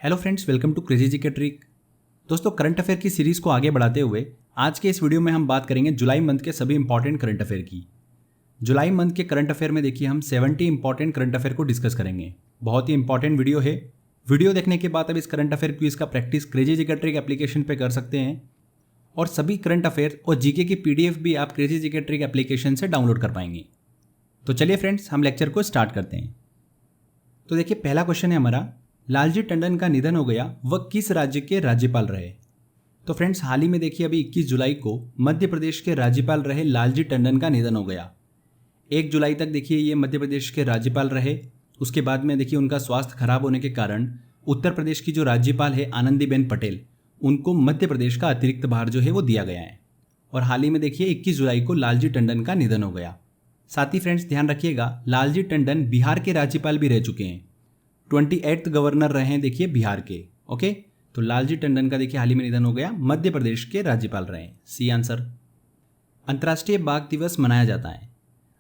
Hello friends, welcome to crazy G K trick. दोस्तों, current affair की series को आगे बढ़ाते हुए आज के इस वीडियो में हम बात करेंगे जुलाई मंथ के सभी इंपॉर्टेंट करंट अफेयर की। जुलाई मंथ के करंट अफेयर में देखिए हम 70 इंपॉर्टेंट करंट अफेयर को डिस्कस करेंगे। बहुत ही इंपॉर्टेंट वीडियो है। वीडियो देखने के बाद अब इस करंट अफेयर क्विज का practice crazy G K trick application पर कर सकते हैं और सभी करंट अफेयर और जीके की PDF भी आप crazy G K trick application से डाउनलोड कर पाएंगे। तो चलिए फ्रेंड्स, हम लेक्चर को स्टार्ट करते हैं। तो देखिए, पहला क्वेश्चन है हमारा, लालजी टंडन का निधन हो गया, वह किस राज्य के राज्यपाल रहे? तो फ्रेंड्स, हाल ही में देखिए अभी 21 जुलाई को मध्य प्रदेश के राज्यपाल रहे लालजी टंडन का निधन हो गया। 1 जुलाई तक देखिए ये मध्य प्रदेश के राज्यपाल रहे। उसके बाद में देखिए उनका स्वास्थ्य खराब होने के कारण उत्तर प्रदेश की जो राज्यपाल है आनंदीबेन पटेल, उनको मध्य प्रदेश का अतिरिक्त भार जो है वो दिया गया है। और हाल ही में देखिए 21 जुलाई को लालजी टंडन का निधन हो गया। साथ ही फ्रेंड्स ध्यान रखिएगा, लालजी टंडन बिहार के राज्यपाल भी रह चुके हैं। 28th गवर्नर रहे हैं देखिए बिहार के। ओके, तो लालजी टंडन का देखिए हाल ही में निधन हो गया, मध्य प्रदेश के राज्यपाल रहे। C answer. अंतर्राष्ट्रीय बाघ दिवस मनाया जाता है।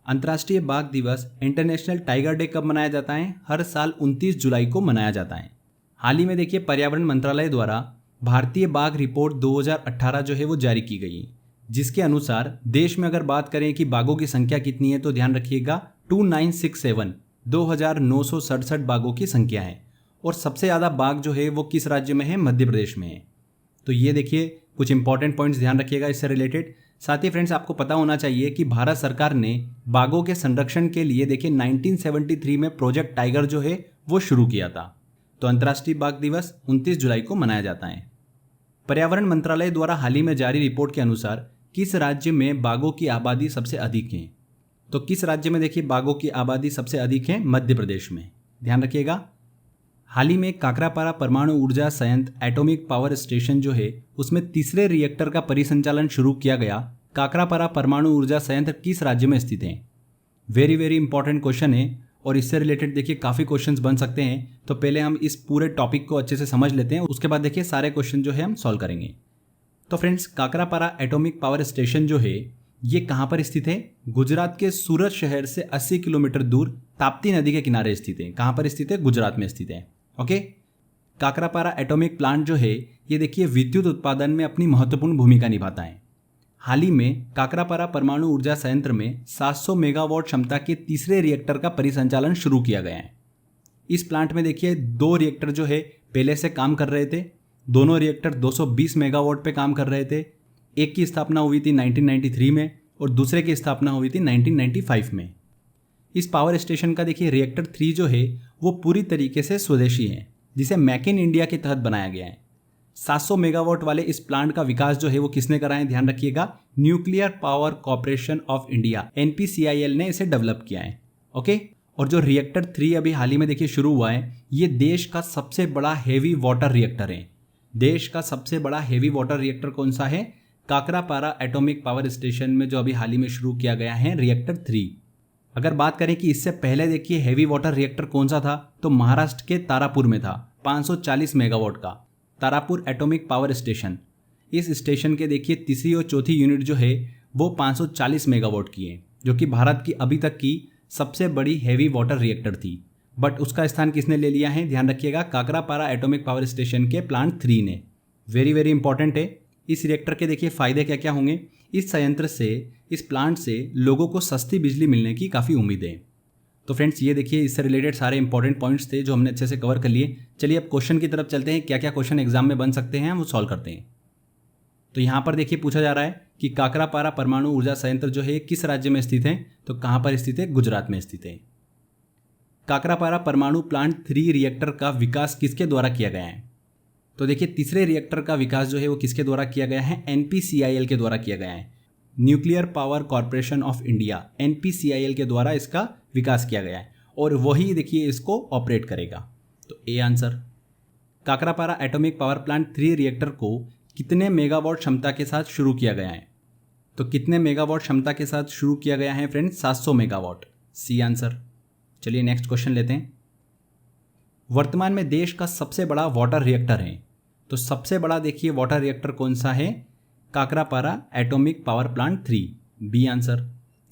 अंतर्राष्ट्रीय बाघ दिवस इंटरनेशनल टाइगर डे कब मनाया जाता है? हर साल 29 जुलाई को मनाया जाता है। हाल ही में देखिए पर्यावरण मंत्रालय द्वारा भारतीय बाघ रिपोर्ट 2018 जो है वो जारी की गई, जिसके अनुसार देश में अगर बात करें कि बाघों की संख्या कितनी है तो ध्यान रखिएगा 2967 2967 बाघों की संख्या है। और सबसे ज़्यादा बाघ जो है वो किस राज्य में है? मध्य प्रदेश में है। तो ये देखिए कुछ इंपॉर्टेंट पॉइंट्स ध्यान रखिएगा इससे रिलेटेड। साथ ही फ्रेंड्स आपको पता होना चाहिए कि भारत सरकार ने बाघों के संरक्षण के लिए देखिए 1973 में प्रोजेक्ट टाइगर जो है वो शुरू किया था। तो अंतर्राष्ट्रीय बाघ दिवस 29 जुलाई को मनाया जाता है। पर्यावरण मंत्रालय द्वारा हाल ही में जारी रिपोर्ट के अनुसार किस राज्य में बाघों की आबादी सबसे अधिक है? तो किस राज्य में देखिए बाघों की आबादी सबसे अधिक है? मध्य प्रदेश में। ध्यान रखिएगा। हाल ही में काकरापारा परमाणु ऊर्जा संयंत्र एटॉमिक पावर स्टेशन जो है उसमें तीसरे रिएक्टर का परिसंचालन शुरू किया गया। काकरापारा परमाणु ऊर्जा संयंत्र किस राज्य में स्थित है? वेरी वेरी इंपॉर्टेंट क्वेश्चन है और इससे रिलेटेड देखिए काफ़ी क्वेश्चंस बन सकते हैं। तो पहले हम इस पूरे टॉपिक को अच्छे से समझ लेते हैं, उसके बाद देखिए सारे क्वेश्चन जो है हम सॉल्व करेंगे। तो friends, Kakrapar atomic power station जो है ये कहाँ पर स्थित है? गुजरात के सूरत शहर से 80 किलोमीटर दूर ताप्ती नदी के किनारे स्थित है। कहाँ पर स्थित है? गुजरात में स्थित है। ओके, काकरापारा एटॉमिक प्लांट जो है ये देखिए विद्युत उत्पादन में अपनी महत्वपूर्ण भूमिका निभाता है। हाल ही में काकरापारा परमाणु ऊर्जा संयंत्र में 700 मेगावाट क्षमता के तीसरे रिएक्टर का परिसंचालन शुरू किया गया है। इस प्लांट में देखिए 2 रिएक्टर जो है पहले से काम कर रहे थे। दोनों रिएक्टर 220 मेगावाट पे काम कर रहे थे। एक की स्थापना हुई थी 1993 में और दूसरे की स्थापना हुई थी 1995 में। इस पावर स्टेशन का देखिए रिएक्टर 3 जो है वो पूरी तरीके से स्वदेशी है, जिसे मेक इन इंडिया के तहत बनाया गया है। 700 मेगावाट वाले इस प्लांट का विकास जो है वो किसने करा है? ध्यान रखिएगा, nuclear power corporation of India NPCIL ने इसे डेवलप किया है। ओके, और जो रिएक्टर 3 अभी हाल ही में देखिए शुरू हुआ है, ये देश का सबसे बड़ा हैवी वाटर रिएक्टर है। देश का सबसे बड़ा हैवी वाटर रिएक्टर कौन सा है? काकरापारा एटॉमिक पावर स्टेशन में जो अभी हाल ही में शुरू किया गया है रिएक्टर 3। अगर बात करें कि इससे पहले देखिए हैवी वाटर रिएक्टर कौन सा था, तो महाराष्ट्र के तारापुर में था 540 मेगावाट का तारापुर एटॉमिक पावर स्टेशन। इस स्टेशन के देखिए तीसरी और चौथी यूनिट जो है वो 540 मेगावाट की है, जो कि भारत की अभी तक की सबसे बड़ी हैवी वाटर रिएक्टर थी। बट उसका स्थान किसने ले लिया है? ध्यान रखिएगा, काकरापारा एटॉमिक पावर स्टेशन के प्लांट 3 ने। वेरी वेरी इंपॉर्टेंट है। इस रिएक्टर के देखिए फायदे क्या क्या होंगे? इस संयंत्र से, इस प्लांट से लोगों को सस्ती बिजली मिलने की काफ़ी उम्मीद है। तो फ्रेंड्स ये देखिए इससे रिलेटेड सारे इंपॉर्टेंट पॉइंट्स थे जो हमने अच्छे से कवर कर लिए। चलिए अब क्वेश्चन की तरफ चलते हैं। क्या क्या क्वेश्चन एग्जाम में बन सकते हैं वो सॉल्व करते हैं। तो यहाँ पर देखिए पूछा जा रहा है कि काकरापारा परमाणु ऊर्जा संयंत्र जो है किस राज्य में स्थित है? तो कहाँ पर स्थित है? गुजरात में स्थित है। काकरापारा परमाणु प्लांट 3 रिएक्टर का विकास किसके द्वारा किया गया है? तो देखिए तीसरे रिएक्टर का विकास जो है वो किसके द्वारा किया गया है? NPCIL के द्वारा किया गया है। Nuclear power corporation of India NPCIL के द्वारा इसका विकास किया गया है और वही देखिए इसको ऑपरेट करेगा। तो A answer. Kakrapar atomic power plant 3 reactor को कितने मेगावाट क्षमता के साथ शुरू किया गया है? तो कितने मेगावाट क्षमता के साथ शुरू किया गया है फ्रेंड्स? 700 मेगावाट। C answer. चलिए नेक्स्ट क्वेश्चन लेते हैं। वर्तमान में देश का सबसे बड़ा वाटर रिएक्टर है, तो सबसे बड़ा देखिए वाटर रिएक्टर कौन सा है? Kakrapar atomic power plant 3। B answer.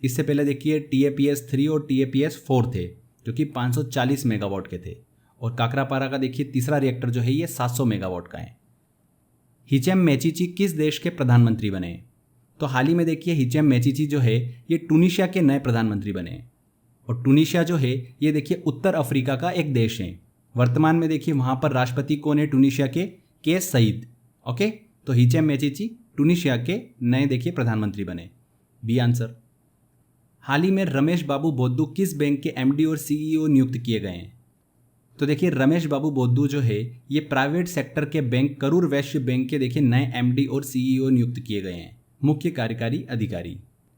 इससे पहले देखिए TAPS 3 और TAPS 4 थे जो कि 540 मेगावाट के थे और काकरापारा का देखिए तीसरा रिएक्टर जो है ये 700 मेगावाट का है। हिचेम मेचिची किस देश के प्रधानमंत्री बने? तो हाल ही में देखिए हिचेम मेचिची जो है ये टूनिशिया के नए प्रधानमंत्री बने। और टूनिशिया जो है ये देखिए उत्तर अफ्रीका का एक देश है। वर्तमान में देखिए वहाँ पर राष्ट्रपति कौन है टूनिशिया के? केस सईद। ओके, तो हिचेम मेचिची टूनिशिया के नए देखिए प्रधानमंत्री बने, बी आंसर। हाल ही में रमेश बाबू बोद्दू किस बैंक के एमडी और सीईओ नियुक्त किए गए हैं? तो देखिए रमेश बाबू बोद्दू जो है ये प्राइवेट सेक्टर के बैंक करूर वैश्य बैंक के देखिए नए एमडी और सीईओ नियुक्त किए गए हैं, मुख्य कार्यकारी अधिकारी।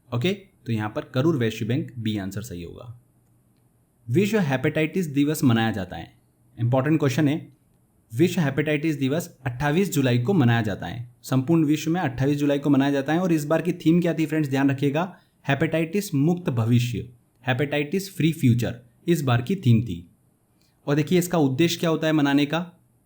ओके, तो यहाँ पर Karur Vysya bank, B answer सही होगा। विश्व हेपेटाइटिस दिवस मनाया जाता है, इंपॉर्टेंट क्वेश्चन है। विश्व हेपेटाइटिस दिवस 28 जुलाई को मनाया जाता है, संपूर्ण विश्व में 28 जुलाई को मनाया जाता है। और इस बार की थीम क्या थी फ्रेंड्स, ध्यान रखिएगा, हेपेटाइटिस मुक्त भविष्य, हेपेटाइटिस फ्री फ्यूचर इस बार की थीम थी। और देखिए इसका उद्देश्य क्या होता है मनाने का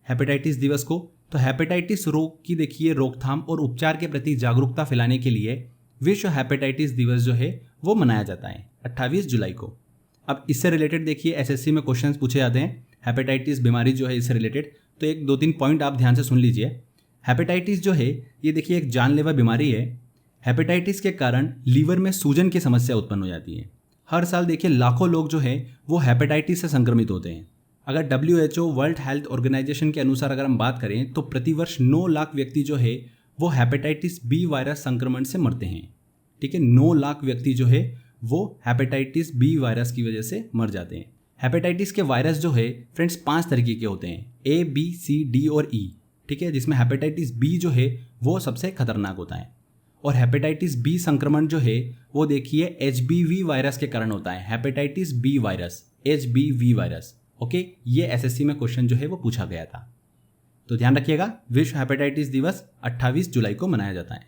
हेपेटाइटिस दिवस को? तो हेपेटाइटिस रोग की देखिए रोकथाम और उपचार के प्रति जागरूकता फैलाने के लिए विश्व हेपेटाइटिस दिवस जो है वो मनाया जाता है 28 जुलाई को। अब इससे रिलेटेड देखिए एसएससी में क्वेश्चंस पूछे जाते हैं, हेपेटाइटिस बीमारी जो है इससे रिलेटेड, तो एक 2-3 पॉइंट आप ध्यान से सुन लीजिए। हेपेटाइटिस जो है ये देखिए एक जानलेवा बीमारी है। हेपेटाइटिस के कारण लीवर में सूजन की समस्या उत्पन्न हो जाती है। हर साल देखिए लाखों लोग जो है वो हेपेटाइटिस से संक्रमित होते हैं। अगर WHO वर्ल्ड हेल्थ ऑर्गेनाइजेशन के अनुसार अगर हम बात करें तो प्रतिवर्ष 9 लाख व्यक्ति जो है वो हेपेटाइटिस बी वायरस संक्रमण से मरते हैं। ठीक है, 9 लाख व्यक्ति जो है वो हेपेटाइटिस बी वायरस की वजह से मर जाते हैं। हेपेटाइटिस के वायरस जो है फ्रेंड्स 5 तरीके के होते हैं, A, B, C, D और E। ठीक है, जिसमें हेपेटाइटिस बी जो है वो सबसे खतरनाक होता है। और हेपेटाइटिस बी संक्रमण जो है वो देखिए HBV वायरस के कारण होता है, hepatitis B virus, HBV virus. Okay, ये एसएससी में क्वेश्चन जो है वो पूछा गया था, तो ध्यान रखिएगा विश्व हेपेटाइटिस दिवस 28 जुलाई को मनाया जाता है।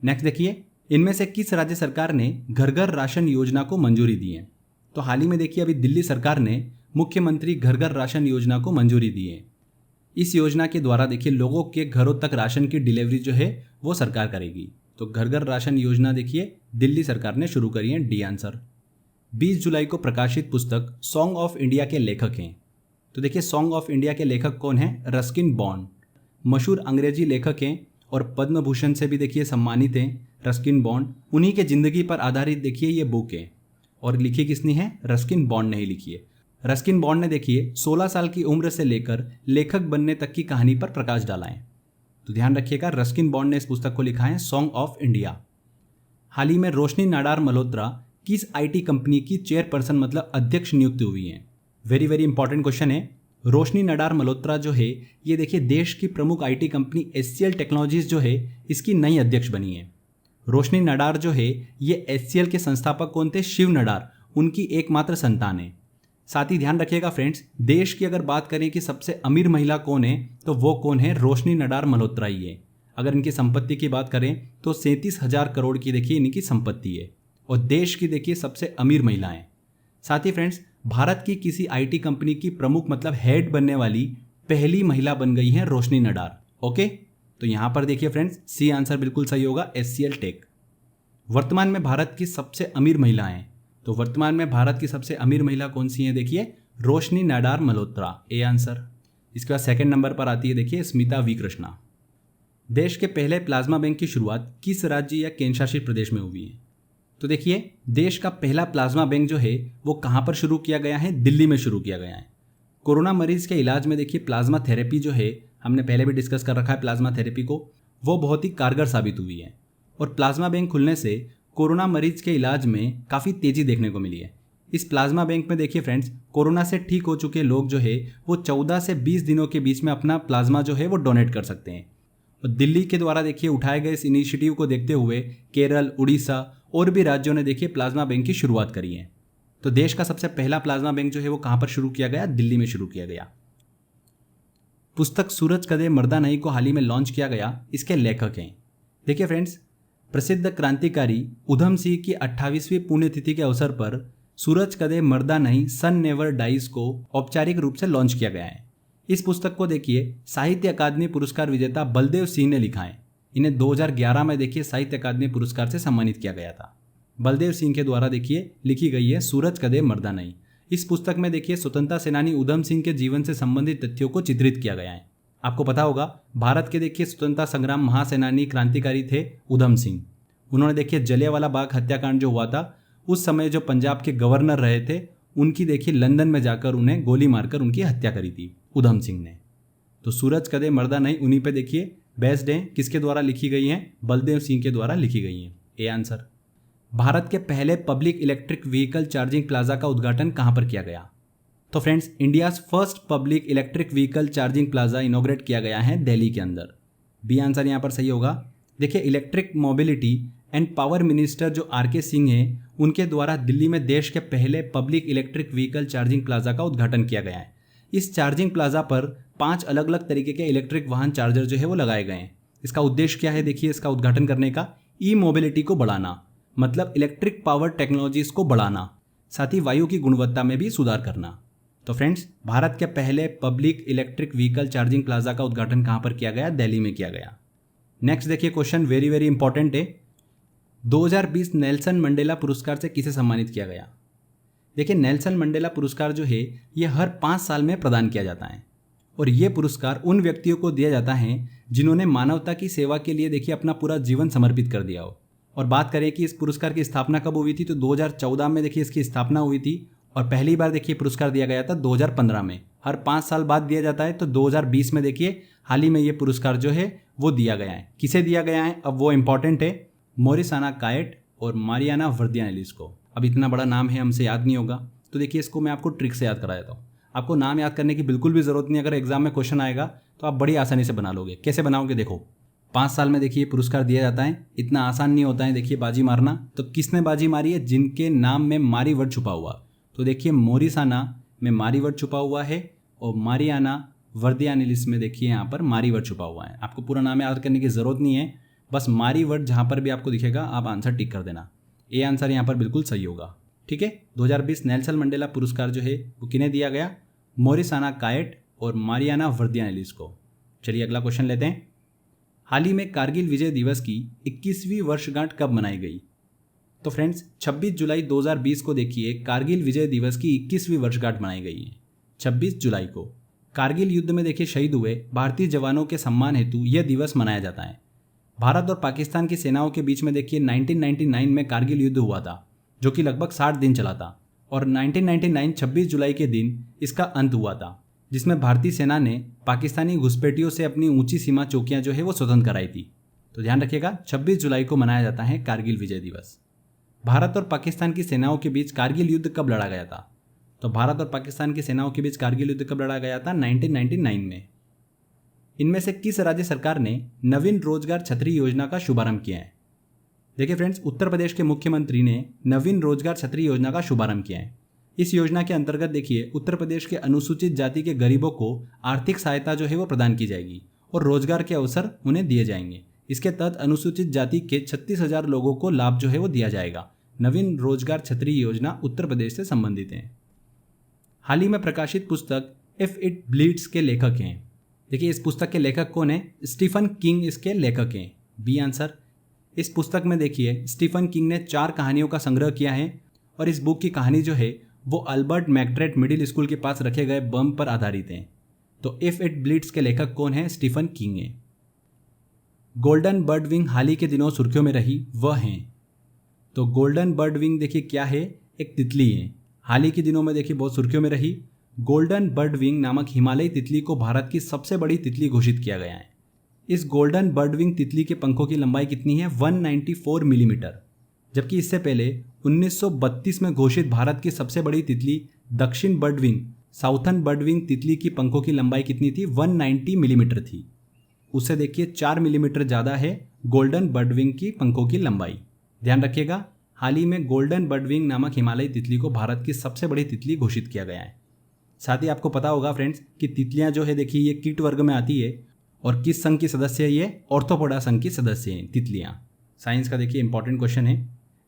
नेक्स्ट देखिए, इनमें से किस राज्य सरकार ने घर घर राशन योजना को मंजूरी दी है? तो हाल ही में देखिए अभी दिल्ली सरकार ने मुख्यमंत्री घर घर राशन योजना को मंजूरी दी है। इस योजना के द्वारा देखिए लोगों के घरों तक राशन की डिलीवरी जो है वो सरकार करेगी। तो घर घर राशन योजना देखिए दिल्ली सरकार ने शुरू करी है, डी आंसर। 20 जुलाई को प्रकाशित पुस्तक सॉन्ग ऑफ इंडिया के लेखक हैं। तो देखिए सॉन्ग ऑफ इंडिया के लेखक कौन हैं? रस्किन बॉन्ड, मशहूर अंग्रेजी लेखक हैं और पद्म भूषण से भी देखिए सम्मानित हैं रस्किन बॉन्ड। उन्हीं के जिंदगी पर आधारित देखिए ये बुक है, और लिखी किसने है? रस्किन बॉन्ड ने ही लिखी है। रस्किन बॉन्ड ने देखिए 16 साल की उम्र से लेकर लेखक बनने तक की कहानी पर प्रकाश डाला है। तो ध्यान रखिएगा रस्किन बॉन्ड ने इस पुस्तक को लिखा है, सॉन्ग ऑफ इंडिया। हाल ही में रोशनी नाडार मल्होत्रा किस आईटी कंपनी की चेयरपर्सन मतलब अध्यक्ष नियुक्त हुई हैं? वेरी वेरी इंपॉर्टेंट क्वेश्चन है। रोशनी नाडार मल्होत्रा जो है ये देखिए देश की प्रमुख आईटी कंपनी HCL टेक्नोलॉजीज जो है इसकी नई अध्यक्ष बनी है। रोशनी नाडार जो है ये HCL के संस्थापक कौन थे? शिव नाडार, उनकी एकमात्र संतान है। साथ ही ध्यान रखिएगा फ्रेंड्स, देश की अगर बात करें कि सबसे अमीर महिला कौन है तो वो कौन है? रोशनी नाडार मल्होत्रा ही है। अगर इनकी संपत्ति की बात करें तो 37,000 करोड़ की देखिए इनकी संपत्ति है, और देश की देखिए सबसे अमीर महिला है। साथ ही फ्रेंड्स, भारत की किसी आईटी कंपनी की प्रमुख मतलब हेड बनने वाली पहली महिला बन गई है रोशनी नाडार। ओके, तो यहां पर देखिए फ्रेंड्स सी आंसर बिल्कुल सही होगा, HCL टेक। वर्तमान में भारत की सबसे अमीर महिला हैं, तो वर्तमान में भारत की सबसे अमीर महिला कौन सी है? देखिए रोशनी नाडार मल्होत्रा, ए आंसर। इसके बाद सेकंड नंबर पर आती है देखिए स्मिता वी कृष्णा। देश के पहले प्लाज्मा बैंक की शुरुआत किस राज्य या केंद्र शासित प्रदेश में हुई है? तो देखिए देश का पहला प्लाज्मा बैंक जो है वो कहाँ पर शुरू किया गया है? दिल्ली में शुरू किया गया है। कोरोना मरीज के इलाज में देखिए प्लाज्मा थेरेपी जो है, हमने पहले भी डिस्कस कर रखा है प्लाज्मा थेरेपी को, वो बहुत ही कारगर साबित हुई है। और प्लाज्मा बैंक खुलने से कोरोना मरीज के इलाज में काफ़ी तेज़ी देखने को मिली है। इस प्लाज्मा बैंक में देखिए फ्रेंड्स कोरोना से ठीक हो चुके लोग जो है वो 14 से 20 दिनों के बीच में अपना प्लाज्मा जो है वो डोनेट कर सकते हैं। और दिल्ली के द्वारा देखिए उठाए गए इस इनिशिएटिव को देखते हुए केरल, उड़ीसा और भी राज्यों ने देखिए प्लाज्मा बैंक की शुरुआत करी है। तो देश का सबसे पहला प्लाज्मा बैंक जो है वो कहाँ पर शुरू किया गया? दिल्ली में शुरू किया गया। पुस्तक सूरज कदे मर्दा नहीं को हाल ही में लॉन्च किया गया, इसके लेखक हैं। देखिए फ्रेंड्स, प्रसिद्ध क्रांतिकारी उधम सिंह की 28वीं पुण्यतिथि के अवसर पर सूरज कदे मर्दा नहीं सन नेवर डाइज को औपचारिक रूप से लॉन्च किया गया है। इस पुस्तक को देखिए साहित्य अकादमी पुरस्कार विजेता बलदेव सिंह ने लिखा है। इन्हें 2011 में देखिए साहित्य अकादमी पुरस्कार से सम्मानित किया गया था। बलदेव सिंह के द्वारा देखिए लिखी गई है सूरज कदे मर्दा नहीं। इस पुस्तक में देखिए स्वतंत्रता सेनानी उधम सिंह के जीवन से संबंधित तथ्यों को चित्रित किया गया है। आपको पता होगा भारत के देखिए स्वतंत्रता संग्राम महासेनानी क्रांतिकारी थे उधम सिंह। उन्होंने देखिए जलियांवाला बाग हत्याकांड जो हुआ था उस समय जो पंजाब के गवर्नर रहे थे उनकी देखिए लंदन में जाकर उन्हें गोली मारकर उनकी हत्या करी थी उधम सिंह ने। तो सूरज कदे मर्दा नहीं उन्हीं पे देखिए बेस्ड है। किसके द्वारा लिखी गई है? बलदेव सिंह के द्वारा लिखी गई है। A answer. भारत के पहले public electric vehicle charging plaza का उद्घाटन कहां पर किया गया? तो friends India's first public electric vehicle charging plaza inaugurate किया गया है दिल्ली के अंदर। बी आंसर यहां पर सही होगा। देखिए electric mobility and power minister जो आर.के. सिंह हैं उनके द्वारा दिल्ली में देश के पहले public electric vehicle charging plaza का उद्घाटन किया गया है। इस चार्जिंग प्लाजा पर 5 अलग अलग तरीके के इलेक्ट्रिक वाहन चार्जर जो है वो लगाए गए हैं। इसका उद्देश्य क्या है? देखिए इसका उद्घाटन करने का ई मोबिलिटी को बढ़ाना, मतलब इलेक्ट्रिक पावर टेक्नोलॉजीज को बढ़ाना, साथ ही वायु की गुणवत्ता में भी सुधार करना। तो फ्रेंड्स भारत के पहले public electric vehicle charging plaza का उद्घाटन कहां पर किया गया? दिल्ली में किया गया। नेक्स्ट देखिए क्वेश्चन वेरी वेरी इंपॉर्टेंट है। 2020 नेल्सन मंडेला पुरस्कार से किसे सम्मानित किया गया? देखिए नेल्सन मंडेला पुरस्कार जो है ये हर 5 साल में प्रदान किया जाता है और ये पुरस्कार उन व्यक्तियों को दिया जाता है जिन्होंने मानवता की सेवा के लिए देखिए अपना पूरा जीवन समर्पित कर दिया हो। और बात करें कि इस पुरस्कार की स्थापना कब हुई थी तो 2014 में देखिए इसकी स्थापना हुई थी और पहली बार देखिए पुरस्कार दिया गया था 2015 में। हर 5 साल बाद दिया जाता है। तो 2020 में देखिए हाल ही में ये पुरस्कार जो है वो दिया गया है। किसे दिया गया है अब वो इंपॉर्टेंट है, मोरिसाना कायट और मारियाना वर्दियानेलिस को। अब इतना बड़ा नाम है हमसे याद नहीं होगा तो देखिए इसको मैं आपको ट्रिक से याद करा देता हूँ। आपको नाम याद करने की बिल्कुल भी ज़रूरत नहीं। अगर एग्जाम में क्वेश्चन आएगा तो आप बड़ी आसानी से बना लोगे। कैसे बनाओगे? देखो 5 साल में देखिए पुरस्कार दिया जाता है। इतना आसान नहीं होता है देखिए बाजी मारना। तो किसने बाजी मारी है? जिनके नाम में मारी वर्ड छुपा हुआ। तो देखिए मोरिसाना में मारी वर्ड छुपा हुआ है और मारियाना वर्दियानेलिस में देखिए यहाँ पर मारी वर्ड छुपा हुआ है। आपको पूरा नाम याद करने की ज़रूरत नहीं है, बस मारी वर्ड जहाँ पर भी आपको दिखेगा आप आंसर टिक कर देना। ए आंसर यहाँ पर बिल्कुल सही होगा। ठीक है। 2020 नेल्सन मंडेला पुरस्कार जो है वो किन्हें दिया गया? मोरिसाना कायट और मारियाना वर्दियानेलिस को। चलिए अगला क्वेश्चन लेते हैं। हाल ही में कारगिल विजय दिवस की 21वीं वर्षगांठ कब मनाई गई? तो फ्रेंड्स 26 जुलाई 2020 को देखिए कारगिल विजय दिवस की 21वीं वर्षगांठ मनाई गई है। 26 जुलाई को कारगिल युद्ध में देखिए शहीद हुए भारतीय जवानों के सम्मान हेतु यह दिवस मनाया जाता है। भारत और पाकिस्तान की सेनाओं के बीच में देखिए 1999 में कारगिल युद्ध हुआ था जो कि लगभग 60 दिन चला था और 1999 26 जुलाई के दिन इसका अंत हुआ था, जिसमें भारतीय सेना ने पाकिस्तानी घुसपैठियों से अपनी ऊंची सीमा चौकियां जो है वो स्वतंत्र कराई थी। तो ध्यान रखिएगा 26 जुलाई को मनाया जाता है कारगिल विजय दिवस। भारत और पाकिस्तान की सेनाओं के बीच कारगिल युद्ध कब लड़ा गया था? तो भारत और पाकिस्तान की सेनाओं के बीच कारगिल युद्ध कब लड़ा गया था? 1999 में। इनमें से किस राज्य सरकार ने नवीन रोजगार छतरी योजना का शुभारंभ किया है? देखिए फ्रेंड्स उत्तर प्रदेश के मुख्यमंत्री ने नवीन रोजगार छतरी योजना का शुभारंभ किया है। इस योजना के अंतर्गत देखिए उत्तर प्रदेश के अनुसूचित जाति के गरीबों को आर्थिक सहायता जो है वो प्रदान की जाएगी और रोजगार के अवसर उन्हें दिए जाएंगे। इसके तहत अनुसूचित जाति के 36,000 लोगों को लाभ जो है वो दिया जाएगा। नवीन रोजगार छतरी योजना उत्तर प्रदेश से संबंधित है। हाल ही में प्रकाशित पुस्तक इफ इट ब्लीड्स के लेखक हैं। देखिए इस पुस्तक के लेखक कौन है? स्टीफन किंग इसके लेखक हैं। B answer. इस पुस्तक में देखिए स्टीफन किंग ने 4 कहानियों का संग्रह किया है और इस बुक की कहानी जो है वो अल्बर्ट मैकड्रेट मिडिल स्कूल के पास रखे गए बम पर आधारित है। तो इफ इट ब्लीड्स के लेखक कौन है? स्टीफन किंग है। गोल्डन बर्ड विंग हाल ही के दिनों सुर्खियों में रही वह हैं। तो गोल्डन बर्ड विंग देखिए क्या है? एक तितली है। हाल ही के दिनों में देखिए बहुत सुर्खियों में रही। गोल्डन बर्ड विंग नामक हिमालयी तितली को भारत की सबसे बड़ी तितली घोषित किया गया है। इस गोल्डन बर्ड विंग तितली के पंखों की लंबाई कितनी है? 194 मिलीमीटर। जबकि इससे पहले 1932 में घोषित भारत की सबसे बड़ी तितली दक्षिण बर्डविंग साउथर्न बर्डविंग तितली की पंखों की लंबाई कितनी थी? 190 मिलीमीटर थी। उससे देखिए 4 मिलीमीटर ज़्यादा है गोल्डन बर्डविंग की पंखों की लंबाई। ध्यान रखिएगा हाल ही में गोल्डन बर्डविंग नामक हिमालयी तितली को भारत की सबसे बड़ी तितली घोषित किया गया है। साथ ही आपको पता होगा फ्रेंड्स कि तितलियाँ जो है देखिए ये कीट वर्ग में आती है और किस संघ की सदस्य है? ये ऑर्थोपोडा संघ की सदस्य हैं तितलियाँ। साइंस का देखिए इंपॉर्टेंट क्वेश्चन है।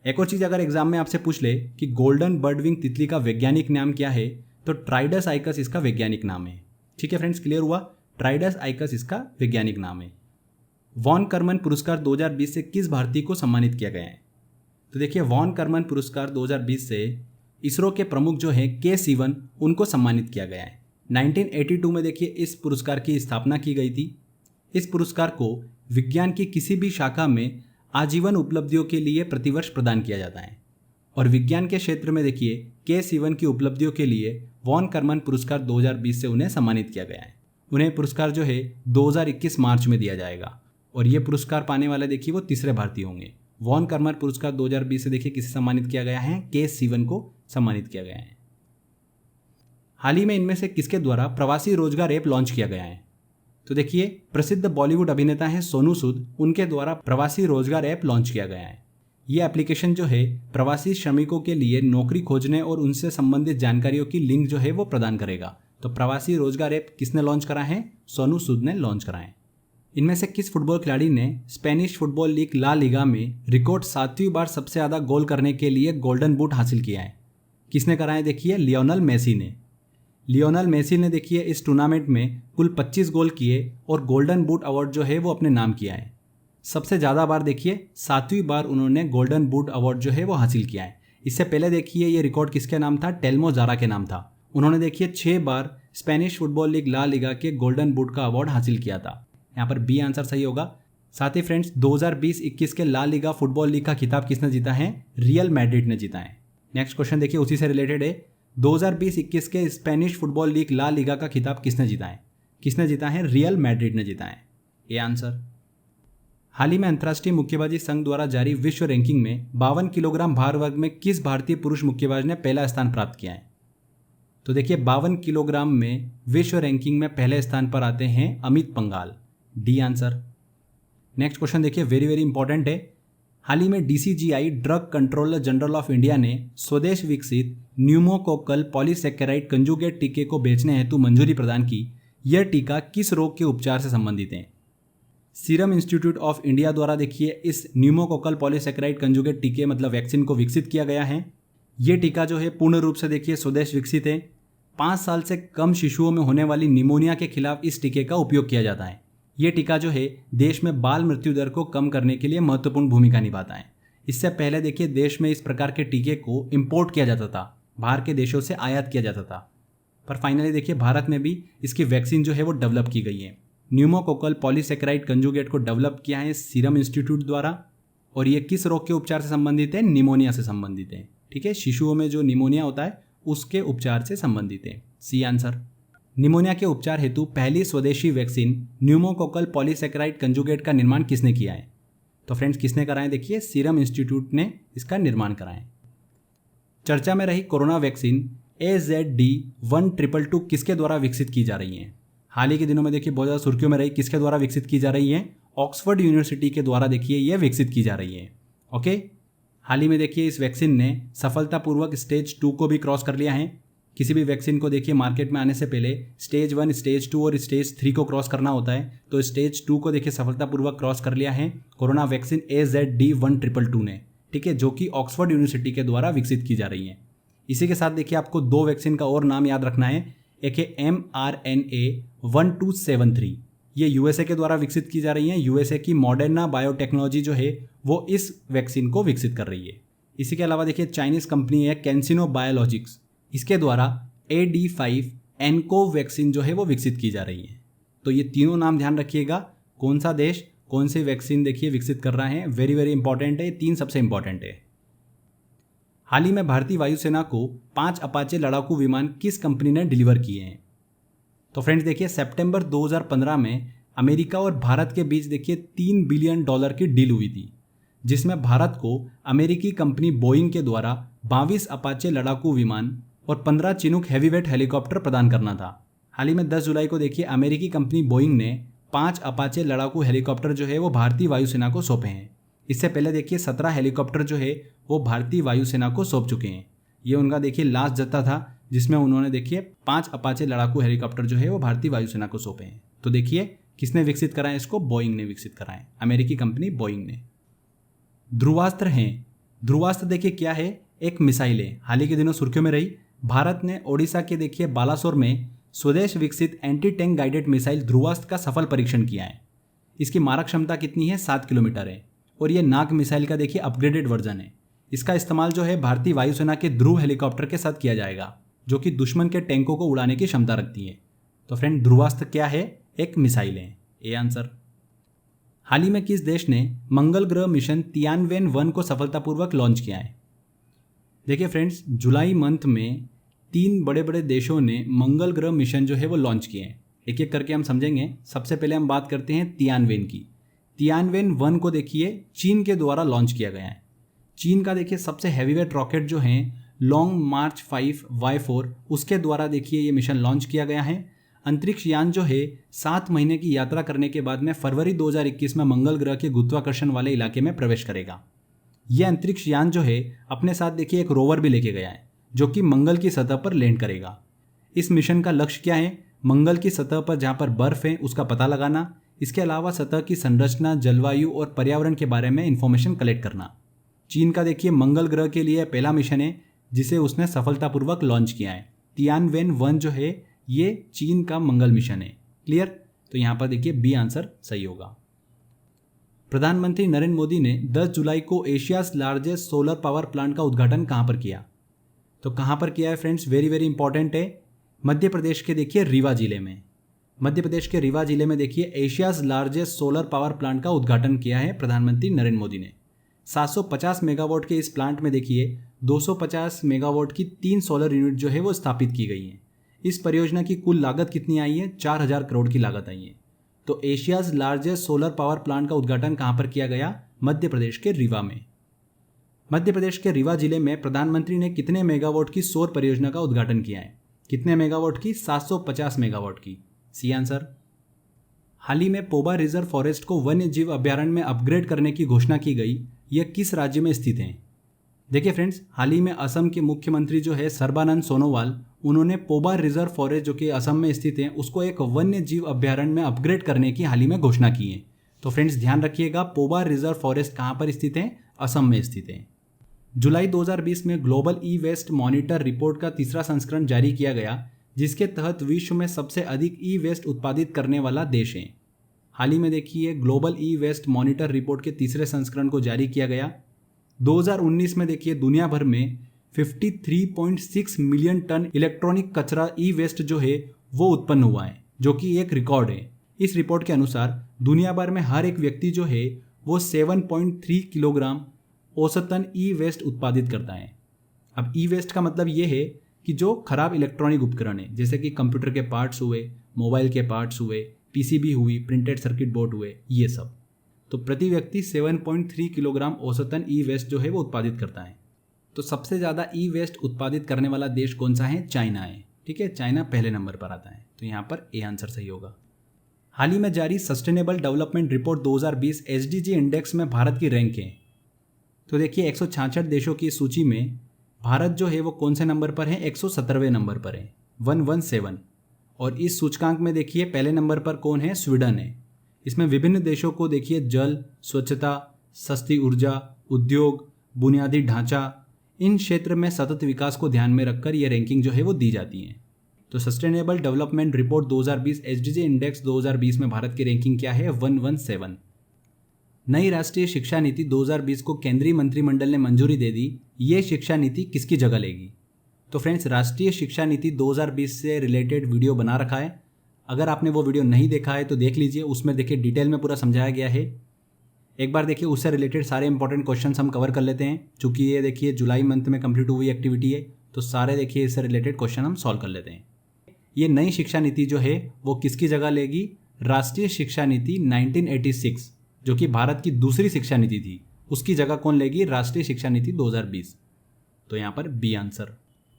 एक और चीज़ अगर एग्जाम में आपसे पूछ ले कि गोल्डन बर्डविंग तितली का वैज्ञानिक नाम क्या है तो ट्राइडस आइकस इसका वैज्ञानिक नाम है। ठीक है फ्रेंड्स, क्लियर हुआ? ट्राइडस आइकस इसका वैज्ञानिक नाम है। वॉन कर्मन पुरस्कार 2020 से किस भारतीय को सम्मानित किया गया है? तो देखिए वॉन कर्मन पुरस्कार 2020 से इसरो के प्रमुख जो है K. Sivan, उनको सम्मानित किया गया है। 1982 में देखिए इस पुरस्कार की स्थापना की गई थी। इस पुरस्कार को विज्ञान की किसी भी शाखा में आजीवन उपलब्धियों के लिए प्रतिवर्ष प्रदान किया जाता है। और विज्ञान के क्षेत्र में देखिए K. Sivan की उपलब्धियों के लिए वॉन करमन पुरस्कार 2020 से उन्हें सम्मानित किया गया है। उन्हें पुरस्कार जो है 2021 मार्च में दिया जाएगा और ये पुरस्कार पाने वाले देखिए वो तीसरे भारतीय होंगे। वॉन करमन पुरस्कार 2020 से देखिए किसे सम्मानित किया गया है? K. Sivan को सम्मानित किया गया है। हाल ही में इनमें से किसके द्वारा प्रवासी रोजगार ऐप लॉन्च किया गया है? तो देखिए प्रसिद्ध बॉलीवुड अभिनेता हैं सोनू सूद, उनके द्वारा प्रवासी रोजगार ऐप लॉन्च किया गया है। ये एप्लीकेशन जो है प्रवासी श्रमिकों के लिए नौकरी खोजने और उनसे संबंधित जानकारियों की लिंक जो है वो प्रदान करेगा। तो प्रवासी रोजगार ऐप किसने लॉन्च करा है? सोनू सूद ने लॉन्च करा है। इनमें से किस फुटबॉल खिलाड़ी ने Spanish football league La Liga में रिकॉर्ड 7वीं बार सबसे ज़्यादा गोल करने के लिए गोल्डन बूट हासिल किया है? किसने करा है? देखिए लियोनेल मेसी ने। लियोनेल मेसी ने देखिए इस टूर्नामेंट में कुल 25 गोल किए और गोल्डन बूट अवार्ड जो है वो अपने नाम किया है। सबसे ज़्यादा बार देखिए 7वीं बार उन्होंने गोल्डन बूट अवार्ड जो है वो हासिल किया है। इससे पहले देखिए ये रिकॉर्ड किसके नाम था? टेल्मो ज़ारा के नाम था। उन्होंने देखिए 6 बार Spanish football league La Liga के गोल्डन बूट का अवार्ड हासिल किया था। यहाँ पर बी आंसर सही होगा। साथ ही फ्रेंड्स 2020-21 के ला लीगा फुटबॉल लीग का खिताब किसने जीता है? रियल मैड्रिड ने जीता है। नेक्स्ट क्वेश्चन देखिए उसी से रिलेटेड है। 2020-21 के Spanish football league La Liga का खिताब किसने जीता है? किसने जीता है? रियल मैड्रिड ने जीता है। ये आंसर। हाल ही में अंतर्राष्ट्रीय मुक्केबाजी संघ द्वारा जारी विश्व रैंकिंग में 52 किलोग्राम भार वर्ग में किस भारतीय पुरुष मुक्केबाज ने पहला स्थान प्राप्त किया है? तो देखिए 52 किलोग्राम में विश्व रैंकिंग में पहले स्थान पर आते हैं Amit Panghal. D answer. Next question देखिए वेरी वेरी इंपॉर्टेंट है। हाल ही में DCGI drug controller general of India ने स्वदेश विकसित न्यूमोकोकल पॉलीसेकेराइड कंजुगेट टीके को बेचने हेतु मंजूरी प्रदान की। यह टीका किस रोग के उपचार से संबंधित है? सीरम इंस्टीट्यूट ऑफ इंडिया द्वारा देखिए इस न्यूमोकोकल पॉलीसेकेराइड कंजुगेट टीके मतलब वैक्सीन को विकसित किया गया है। ये टीका जो है पूर्ण रूप से देखिए स्वदेश विकसित है। 5 साल से कम शिशुओं में होने वाली निमोनिया के खिलाफ इस टीके का उपयोग किया जाता है। ये टीका जो है देश में बाल मृत्यु दर को कम करने के लिए महत्वपूर्ण भूमिका निभाता है। इससे पहले देखिए देश में इस प्रकार के टीके को इंपोर्ट किया जाता था, बाहर के देशों से आयात किया जाता था, पर फाइनली देखिए भारत में भी इसकी वैक्सीन जो है वो डेवलप की गई है। न्यूमोकोकल पॉलीसेकेराइड कंजुगेट को डेवलप किया है सीरम इंस्टीट्यूट द्वारा और ये किस रोग के उपचार से संबंधित है? निमोनिया से संबंधित है। ठीक है, शिशुओं में जो निमोनिया होता है उसके उपचार से संबंधित है। C answer. निमोनिया के उपचार हेतु पहली स्वदेशी वैक्सीन न्यूमोकोकल पॉलीसेकेराइड कंजुगेट का निर्माण किसने किया है? तो फ्रेंड्स किसने कराया? देखिए सीरम इंस्टीट्यूट ने इसका निर्माण कराया। चर्चा में रही कोरोना वैक्सीन AZD1222 किसके द्वारा विकसित की जा रही है? हाल ही के दिनों में देखिए बहुत ज़्यादा सुर्खियों में रही, किसके द्वारा विकसित की जा रही है? ऑक्सफोर्ड यूनिवर्सिटी के द्वारा देखिए यह विकसित की जा रही है। ओके, हाल ही में देखिए इस वैक्सीन ने सफलतापूर्वक स्टेज 2 को भी क्रॉस कर लिया है। किसी भी वैक्सीन को देखिए मार्केट में आने से पहले स्टेज 1, स्टेज 2 और स्टेज 3 को क्रॉस करना होता है, तो स्टेज 2 को देखिए सफलतापूर्वक क्रॉस कर लिया है कोरोना वैक्सीन AZD1222 ने। ठीक है, जो कि ऑक्सफोर्ड यूनिवर्सिटी के द्वारा विकसित की जा रही है। इसी के साथ देखिए आपको 2 वैक्सीन का और नाम याद रखना है। एक है mRNA-1273, ये USA के द्वारा विकसित की जा रही है। USA की मॉडर्ना बायोटेक्नोलॉजी जो है वो इस वैक्सीन को विकसित कर रही है। इसी के अलावा देखिए चाइनीज कंपनी है कैंसिनो बायोलॉजिक्स, इसके द्वारा AD5 एनकोव वैक्सीन जो है वो विकसित की जा रही है। तो ये तीनों नाम ध्यान रखिएगा, कौन सा देश कौन सी वैक्सीन देखिए विकसित कर रहा है। वेरी वेरी इंपॉर्टेंट है, 3 सबसे इंपॉर्टेंट है। हाल ही में भारतीय वायुसेना को 5 अपाचे लड़ाकू विमान किस कंपनी ने डिलीवर किए हैं? तो फ्रेंड्स देखिए सितंबर 2015 में अमेरिका और भारत के बीच देखिए $3 बिलियन की डील हुई थी, जिसमें भारत को अमेरिकी कंपनी बोइंग के द्वारा 22 अपाचे लड़ाकू विमान और 15 चिनूक हैवीवेट हेलीकॉप्टर प्रदान करना था। हाल ही में 10 जुलाई को देखिए अमेरिकी कंपनी बोइंग ने 5 अपाचे लड़ाकू हेलीकॉप्टर जो है वो भारतीय वायुसेना को सौंपे हैं। इससे पहले देखिए 17 हेलीकॉप्टर जो है वो भारतीय वायुसेना को सौंप चुके हैं। ये उनका देखिए लास्ट जत्था था जिसमें उन्होंने देखिए 5 अपाचे लड़ाकू हेलीकॉप्टर जो है वो भारतीय वायुसेना को सौंपे हैं। तो देखिए किसने विकसित कराया इसको? बोइंग ने विकसित कराया, अमेरिकी कंपनी बोइंग ने। ध्रुवास्त्र हैं, ध्रुवास्त्र देखिए क्या है? एक मिसाइल है। हाल ही के दिनों सुर्खियों में रही। भारत ने ओडिशा के देखिए बालासोर में स्वदेश विकसित anti tank guided missile Dhruvastra का सफल परीक्षण किया है। इसकी मारक क्षमता कितनी है? 7 किलोमीटर है और ये नाग मिसाइल का देखिए अपग्रेडेड वर्जन है। इसका इस्तेमाल जो है भारतीय वायुसेना के ध्रुव हेलीकॉप्टर के साथ किया जाएगा, जो कि दुश्मन के टैंकों को उड़ाने की क्षमता रखती है। तो फ्रेंड, ध्रुवास्त्र क्या है? एक मिसाइल है। A answer. हाल ही में किस देश ने मंगल ग्रह मिशन तियानवेन-1 को सफलतापूर्वक लॉन्च किया है? देखिए फ्रेंड्स, जुलाई मंथ में 3 बड़े बड़े देशों ने मंगल ग्रह मिशन जो है वो लॉन्च किए हैं। एक एक करके हम समझेंगे। सबसे पहले हम बात करते हैं तियानवेन की। तियानवेन-1 को देखिए चीन के द्वारा लॉन्च किया गया है। चीन का देखिए सबसे हैवीवेट रॉकेट जो है लॉन्ग मार्च 5 Y4, उसके द्वारा देखिए ये मिशन लॉन्च किया गया है। अंतरिक्ष यान जो है 7 महीने की यात्रा करने के बाद में फरवरी 2021 में मंगल ग्रह के गुरुत्वाकर्षण वाले इलाके में प्रवेश करेगा। यह अंतरिक्ष यान जो है अपने साथ देखिए एक रोवर भी लेके गया है, जो कि मंगल की सतह पर लैंड करेगा। इस मिशन का लक्ष्य क्या है? मंगल की सतह पर जहाँ पर बर्फ है उसका पता लगाना, इसके अलावा सतह की संरचना, जलवायु और पर्यावरण के बारे में इंफॉर्मेशन कलेक्ट करना। चीन का देखिए मंगल ग्रह के लिए पहला मिशन है जिसे उसने सफलतापूर्वक लॉन्च किया है। तियानवेन-1 जो है ये चीन का मंगल मिशन है। क्लियर? तो यहाँ पर देखिए बी आंसर सही होगा। प्रधानमंत्री नरेंद्र मोदी ने 10 जुलाई को Asia's largest solar power plant का उद्घाटन कहाँ पर किया? तो कहाँ पर किया है फ्रेंड्स? वेरी वेरी इंपॉर्टेंट है। मध्य प्रदेश के देखिए रीवा जिले में। मध्य प्रदेश के रीवा जिले में देखिए Asia's largest solar power plant का उद्घाटन किया है प्रधानमंत्री नरेंद्र मोदी ने। 750 मेगावाट के इस प्लांट में देखिए 250 मेगावाट की 3 सोलर यूनिट जो है वो स्थापित की गई हैं। इस परियोजना की कुल लागत कितनी आई है? 4000 करोड़ की लागत आई है। तो Asia's largest solar power plant का उद्घाटन कहाँ पर किया गया? मध्य प्रदेश के रीवा में। मध्य प्रदेश के रीवा जिले में प्रधानमंत्री ने कितने मेगावाट की सौर परियोजना का उद्घाटन किया है? कितने मेगावाट की? 750 मेगावाट की। C answer. हाल ही में पोबा रिजर्व फॉरेस्ट को वन्य जीव अभ्यारण्य में अपग्रेड करने की घोषणा की गई। यह किस राज्य में स्थित है? देखिए फ्रेंड्स, हाल ही में असम के मुख्यमंत्री जो है सर्बानंद सोनोवाल, उन्होंने पोबा रिजर्व फॉरेस्ट जो कि असम में स्थित है उसको एक वन्य जीव अभ्यारण्य में अपग्रेड करने की हाल ही में घोषणा की है। तो फ्रेंड्स ध्यान रखिएगा, पोबा रिजर्व फॉरेस्ट कहाँ पर स्थित है? असम में स्थित है। जुलाई 2020 में global e waste monitor report का तीसरा संस्करण जारी किया गया, जिसके तहत विश्व में सबसे अधिक ई वेस्ट उत्पादित करने वाला देश है। हाल ही में देखिए global e waste monitor report के तीसरे संस्करण को जारी किया गया। 2019 में देखिए दुनिया भर में 53.6 मिलियन टन इलेक्ट्रॉनिक कचरा ई वेस्ट जो है वो उत्पन्न हुआ है, जो कि एक रिकॉर्ड है। इस रिपोर्ट के अनुसार दुनिया भर में हर एक व्यक्ति जो है वो 7.3 किलोग्राम औसतन ई वेस्ट उत्पादित करता है। अब ई वेस्ट का मतलब ये है कि जो खराब इलेक्ट्रॉनिक उपकरण है, जैसे कि कंप्यूटर के पार्ट्स हुए, मोबाइल के पार्ट्स हुए, पीसीबी हुई, प्रिंटेड सर्किट बोर्ड हुए, ये सब। तो प्रति व्यक्ति 7.3 किलोग्राम औसतन ई वेस्ट जो है वो उत्पादित करता है। तो सबसे ज़्यादा ई वेस्ट उत्पादित करने वाला देश कौन सा है? चाइना है। ठीक है, चाइना पहले नंबर पर आता है। तो यहाँ पर ए आंसर सही होगा। हाल ही में जारी sustainable development report 2020 SDG index में भारत की रैंक है। तो देखिए 166 देशों की सूची में भारत जो है वो कौन से नंबर पर है? 117वें नंबर पर है, 117। और इस सूचकांक में देखिए पहले नंबर पर कौन है? स्वीडन है। इसमें विभिन्न देशों को देखिए जल, स्वच्छता, सस्ती ऊर्जा, उद्योग, बुनियादी ढांचा, इन क्षेत्र में सतत विकास को ध्यान में रखकर यह रैंकिंग जो है वो दी जाती है। तो sustainable development report 2020 SDG index 2020 में भारत की रैंकिंग क्या है? 117। नई राष्ट्रीय शिक्षा नीति 2020 को केंद्रीय मंत्रिमंडल ने मंजूरी दे दी। ये शिक्षा नीति किसकी जगह लेगी? तो फ्रेंड्स, राष्ट्रीय शिक्षा नीति 2020 से रिलेटेड वीडियो बना रखा है। अगर आपने वो वीडियो नहीं देखा है तो देख लीजिए, उसमें देखिए डिटेल में पूरा समझाया गया है। एक बार देखिए उससे रिलेटेड सारे इंपॉर्टेंट क्वेश्चंस हम कवर कर लेते हैं। चूँकि ये देखिए जुलाई मंथ में कंप्लीट हुई एक्टिविटी है, तो सारे देखिए इससे रिलेटेड क्वेश्चन हम सॉल्व कर लेते हैं। ये नई शिक्षा नीति जो है वो किसकी जगह लेगी? राष्ट्रीय शिक्षा नीति 1986 जो कि भारत की दूसरी शिक्षा नीति थी, उसकी जगह कौन लेगी? राष्ट्रीय शिक्षा नीति 2020। तो यहाँ पर बी आंसर।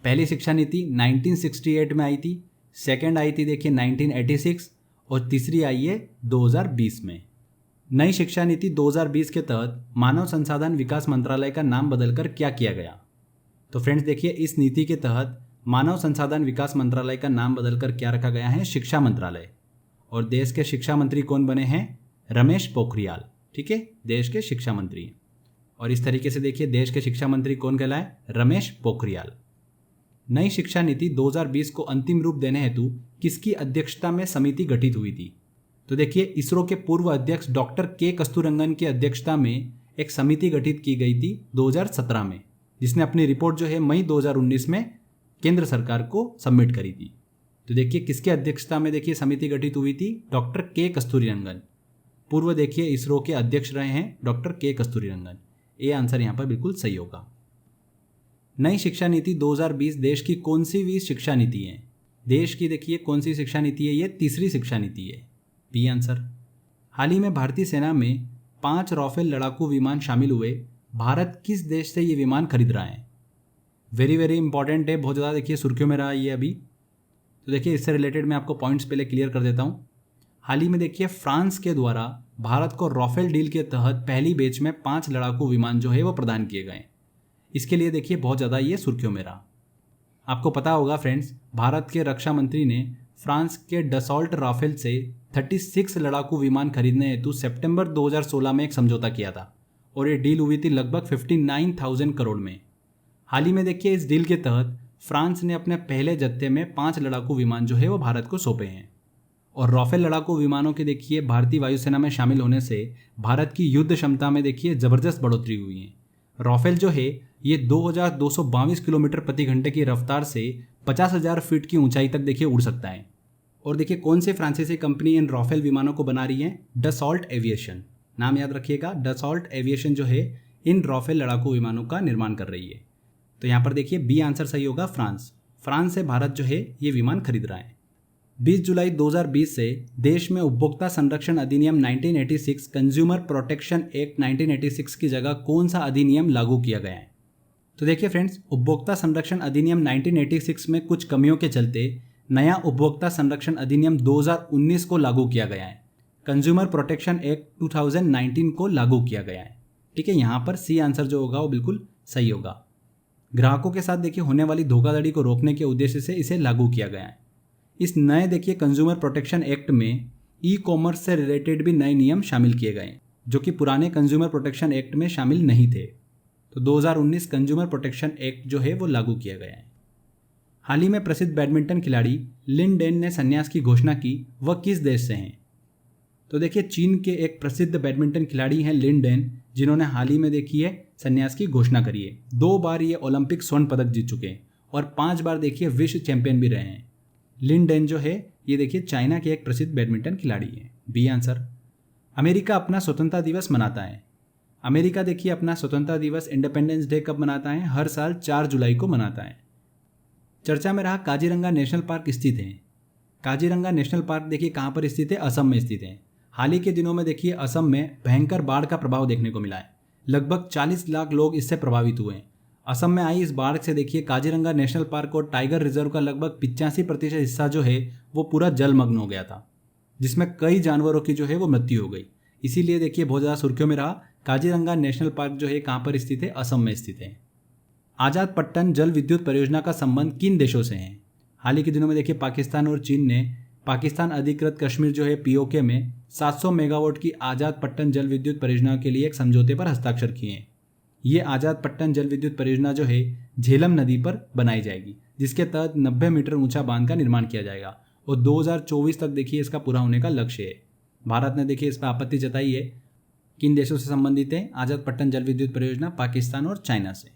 पहली शिक्षा नीति 1968 में आई थी, सेकंड आई थी देखिए 1986 और तीसरी आई है 2020 में। नई शिक्षा नीति 2020 के तहत मानव संसाधन विकास मंत्रालय का नाम बदलकर क्या किया गया? तो फ्रेंड्स देखिए इस नीति के तहत मानव संसाधन विकास मंत्रालय का नाम बदलकर क्या रखा गया है? शिक्षा मंत्रालय। और देश के शिक्षा मंत्री कौन बने हैं? रमेश पोखरियाल। ठीक है, देश के शिक्षा मंत्री। और इस तरीके से देखिए देश के शिक्षा मंत्री कौन कहलाए? रमेश पोखरियाल। नई शिक्षा नीति 2020 को अंतिम रूप देने हेतु किसकी अध्यक्षता में समिति गठित हुई थी? तो देखिए इसरो के पूर्व अध्यक्ष डॉक्टर के कस्तूरंगन की अध्यक्षता में एक समिति गठित की गई थी 2017 में, जिसने अपनी रिपोर्ट जो है मई 2019 में केंद्र सरकार को सबमिट करी थी। तो देखिए किसके अध्यक्षता में देखिए समिति गठित हुई थी, डॉक्टर के कस्तूरीरंगन। पूर्व देखिए इसरो के अध्यक्ष रहे हैं डॉक्टर के कस्तूरीरंगन। ये आंसर यहाँ पर बिल्कुल सही होगा। नई शिक्षा नीति 2020 देश की कौन सी शिक्षा नीति है? देश की देखिए कौन सी शिक्षा नीति है? ये तीसरी शिक्षा नीति है, बी आंसर। हाल ही में भारतीय सेना में 5 राफेल लड़ाकू विमान शामिल हुए। भारत किस देश से ये विमान खरीद रहा है? वेरी वेरी इंपॉर्टेंट है, बहुत ज़्यादा देखिए सुर्खियों में रहा ये अभी। तो देखिए इससे रिलेटेड मैं आपको पॉइंट्स पहले क्लियर कर देता हूँ। हाल ही में देखिए फ्रांस के द्वारा भारत को राफेल डील के तहत पहली बैच में 5 लड़ाकू विमान जो है वो प्रदान किए गए। इसके लिए देखिए बहुत ज़्यादा ये सुर्खियों में रहा। आपको पता होगा फ्रेंड्स, भारत के रक्षा मंत्री ने फ्रांस के डसॉल्ट राफेल से 36 लड़ाकू विमान खरीदने हेतु सितंबर 2016 में एक समझौता किया था और ये डील हुई थी लगभग 59,000 करोड़ में। हाल ही में देखिए इस डील के तहत फ्रांस ने अपने पहले जत्थे में 5 लड़ाकू विमान जो है वो भारत को सौंपे हैं। और राफेल लड़ाकू विमानों के देखिए भारतीय वायुसेना में शामिल होने से भारत की युद्ध क्षमता में देखिए ज़बरदस्त बढ़ोतरी हुई है। राफेल जो है ये 2222 किलोमीटर प्रति घंटे की रफ्तार से 50,000 फीट की ऊंचाई तक देखिए उड़ सकता है। और देखिए कौन से फ्रांसीसी कंपनी इन राफेल विमानों को बना रही है? डसॉल्ट एविएशन, नाम याद रखिएगा। डसॉल्ट एविएशन जो है इन राफेल लड़ाकू विमानों का निर्माण कर रही है। तो यहाँ पर देखिए बी आंसर सही होगा, फ्रांस से भारत जो है ये विमान खरीद रहा है। 20 जुलाई 2020 से देश में उपभोक्ता संरक्षण अधिनियम 1986 कंज्यूमर प्रोटेक्शन एक्ट 1986 की जगह कौन सा अधिनियम लागू किया गया है? तो देखिए फ्रेंड्स, उपभोक्ता संरक्षण अधिनियम 1986 में कुछ कमियों के चलते नया उपभोक्ता संरक्षण अधिनियम 2019 को लागू किया गया है। कंज्यूमर प्रोटेक्शन एक्ट 2019 को लागू किया गया है। ठीक है, यहाँ पर सी आंसर जो होगा वो बिल्कुल सही होगा। ग्राहकों के साथ देखिए होने वाली धोखाधड़ी को रोकने के उद्देश्य से इसे लागू किया गया है। इस नए देखिए कंज्यूमर प्रोटेक्शन एक्ट में ई कॉमर्स से रिलेटेड भी नए नियम शामिल किए गए जो कि पुराने कंज्यूमर प्रोटेक्शन एक्ट में शामिल नहीं थे। तो 2019 कंज्यूमर प्रोटेक्शन एक्ट जो है वो लागू किया गया है। हाल ही में प्रसिद्ध बैडमिंटन खिलाड़ी लिन डेन ने संन्यास की घोषणा की, वह किस देश से हैं? तो देखिए चीन के एक प्रसिद्ध बैडमिंटन खिलाड़ी हैं लिन डेन, जिन्होंने हाल ही में देखिए संन्यास की घोषणा करी है। 2 बार ये ओलंपिक स्वर्ण पदक जीत चुके हैं और 5 बार देखिए विश्व चैंपियन भी रहे हैं। लिन डेन जो है ये देखिए चाइना के एक प्रसिद्ध बैडमिंटन खिलाड़ी है, बी आंसर। अमेरिका अपना स्वतंत्रता दिवस मनाता है। अमेरिका देखिए अपना स्वतंत्रता दिवस इंडिपेंडेंस डे कब मनाता है? हर साल 4 जुलाई को मनाता है। चर्चा में रहा काजीरंगा नेशनल पार्क स्थित है। काजीरंगा नेशनल पार्क देखिए कहाँ पर स्थित है? असम में स्थित है। हाल ही के दिनों में देखिए असम में भयंकर बाढ़ का प्रभाव देखने को मिला है। लगभग 40 लाख लोग इससे प्रभावित हुए हैं। असम में आई इस बाढ़ से देखिए काजीरंगा नेशनल पार्क और टाइगर रिजर्व का लगभग 85% हिस्सा जो है वो पूरा जलमग्न हो गया था, जिसमें कई जानवरों की जो है वो मृत्यु हो गई। इसीलिए देखिए बहुत ज़्यादा सुर्खियों में रहा। काजीरंगा नेशनल पार्क जो है कहाँ पर स्थित है? असम में स्थित है। आज़ाद पट्टन जल विद्युत परियोजना का संबंध किन देशों से है? हाल ही के दिनों में देखिए पाकिस्तान और चीन ने पाकिस्तान अधिकृत कश्मीर जो है पीओके में 700 मेगावाट की आज़ाद पट्टन जल विद्युत परियोजना के लिए एक समझौते पर हस्ताक्षर किए हैं। ये आज़ाद पट्टन जल विद्युत परियोजना जो है झेलम नदी पर बनाई जाएगी, जिसके तहत 90 मीटर ऊंचा बांध का निर्माण किया जाएगा और 2024 तक देखिए इसका पूरा होने का लक्ष्य है। भारत ने देखिए इस पर आपत्ति जताई है। किन देशों से संबंधित है आज़ाद पट्टन जल विद्युत परियोजना? पाकिस्तान और चाइना से।